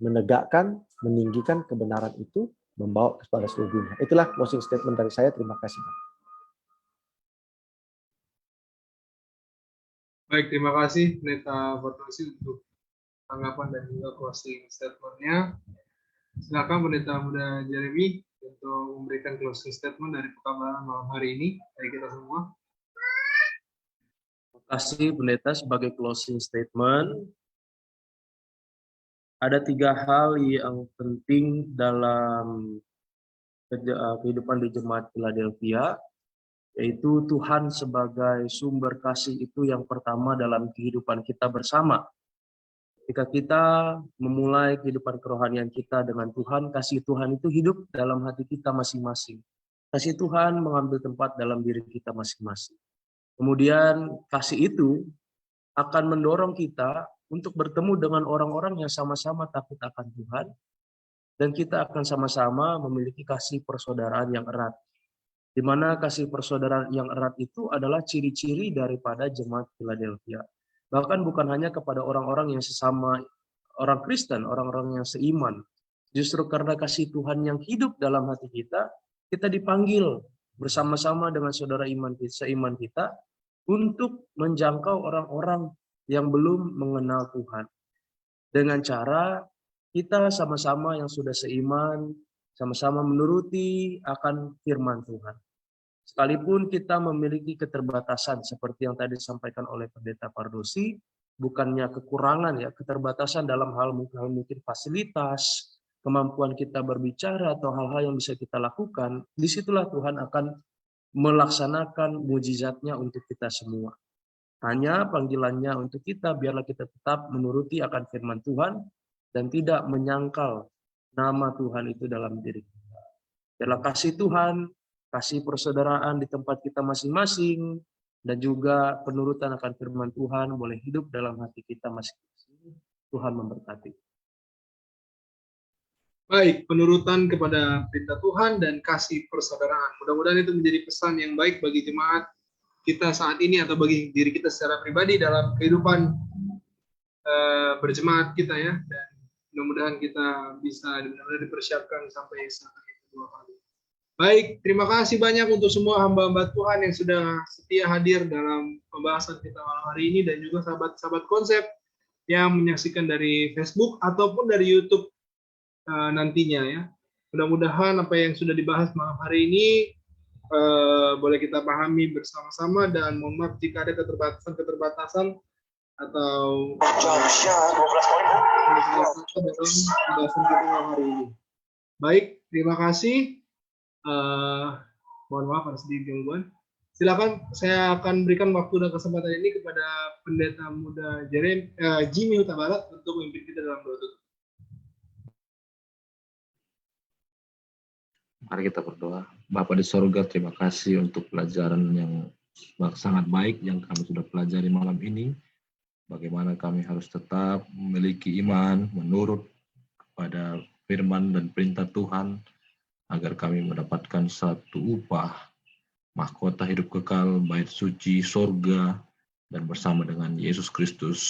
Menegakkan, meninggikan kebenaran itu, membawa kepada seluruh dunia. Itulah closing statement dari saya. Terima kasih. Baik, terima kasih Pendeta Pardosi untuk tanggapan dan juga closing statement-nya. Silakan Pendeta Muda Jeremy untuk memberikan closing statement dari pekabaran malam hari ini dari kita semua. Terima kasih Pendeta sebagai closing statement. Ada 3 hal yang penting dalam kehidupan di Jemaat Philadelphia, yaitu Tuhan sebagai sumber kasih itu yang pertama dalam kehidupan kita bersama. Ketika kita memulai kehidupan kerohanian kita dengan Tuhan, kasih Tuhan itu hidup dalam hati kita masing-masing. Kasih Tuhan mengambil tempat dalam diri kita masing-masing. Kemudian kasih itu akan mendorong kita untuk bertemu dengan orang-orang yang sama-sama takut akan Tuhan, dan kita akan sama-sama memiliki kasih persaudaraan yang erat. Di mana kasih persaudaraan yang erat itu adalah ciri-ciri daripada Jemaat Philadelphia. Bahkan bukan hanya kepada orang-orang yang sesama orang Kristen, orang-orang yang seiman. Justru karena kasih Tuhan yang hidup dalam hati kita, kita dipanggil bersama-sama dengan saudara seiman kita untuk menjangkau orang-orang yang belum mengenal Tuhan. Dengan cara kita sama-sama yang sudah seiman, sama-sama menuruti akan firman Tuhan. Sekalipun kita memiliki keterbatasan seperti yang tadi disampaikan oleh Pendeta Pardosi, bukannya kekurangan ya, keterbatasan dalam hal mungkin fasilitas, kemampuan kita berbicara atau hal-hal yang bisa kita lakukan, disitulah Tuhan akan melaksanakan mujizatnya untuk kita semua. Hanya panggilannya untuk kita, biarlah kita tetap menuruti akan firman Tuhan dan tidak menyangkal nama Tuhan itu dalam diri kita. Biarlah kasih Tuhan, kasih persaudaraan di tempat kita masing-masing, dan juga penurutan akan firman Tuhan boleh hidup dalam hati kita masing-masing. Tuhan memberkati. Baik, penurutan kepada perintah Tuhan dan kasih persaudaraan. Mudah-mudahan itu menjadi pesan yang baik bagi jemaat kita saat ini atau bagi diri kita secara pribadi dalam kehidupan berjemaat kita ya. Dan mudah-mudahan kita bisa benar-benar dipersiapkan sampai saat kedua kali. Baik, terima kasih banyak untuk semua hamba-hamba Tuhan yang sudah setia hadir dalam pembahasan kita malam hari ini, dan juga sahabat-sahabat konsep yang menyaksikan dari Facebook ataupun dari YouTube nantinya ya. Mudah-mudahan apa yang sudah dibahas malam hari ini boleh kita pahami bersama-sama, dan mohon maaf jika ada keterbatasan atau dalam pembahasan kita malam hari ini. Baik, terima kasih. Mohon maaf atas gangguan. Silakan, saya akan berikan waktu dan kesempatan ini kepada Pendeta Muda Jimmy Huta Barat untuk memimpin kita dalam doa tutup. Mari kita berdoa. Bapa di sorga, terima kasih untuk pelajaran yang sangat baik yang kami sudah pelajari malam ini. Bagaimana kami harus tetap memiliki iman, menurut pada firman dan perintah Tuhan, agar kami mendapatkan satu upah, mahkota hidup kekal, bait suci, sorga, dan bersama dengan Yesus Kristus,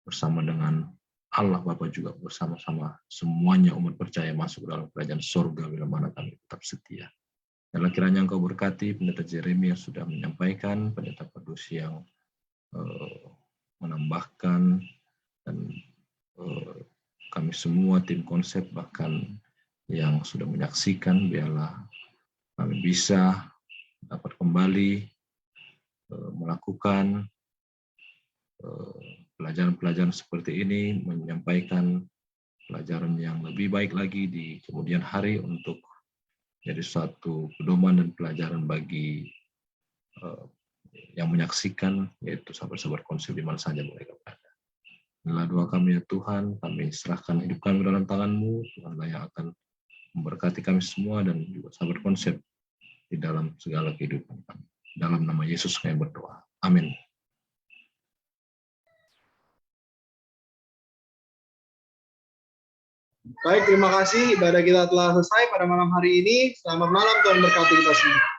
bersama dengan Allah Bapa juga bersama-sama semuanya umat percaya masuk dalam kerajaan sorga bila mana kami tetap setia. Dan kiranya Engkau berkati Pendeta Jeremy yang sudah menyampaikan, Pendeta Pedus yang menambahkan, dan kami semua tim konsep bahkan yang sudah menyaksikan, biarlah kami bisa dapat kembali melakukan pelajaran-pelajaran seperti ini, menyampaikan pelajaran yang lebih baik lagi di kemudian hari untuk jadi suatu pedoman dan pelajaran bagi yang menyaksikan, yaitu sahabat-sahabat konsep di mana saja mereka berada. Inilah doa kami ya Tuhan, kami serahkan hidup kami dalam tangan-Mu, Tuhanlah yang akan memberkati kami semua dan juga sahabat konsep di dalam segala kehidupan kami. Dalam nama Yesus kami berdoa. Amin. Baik, terima kasih. Ibadah kita telah selesai pada malam hari ini. Selamat malam, Tuhan berkati kita semua.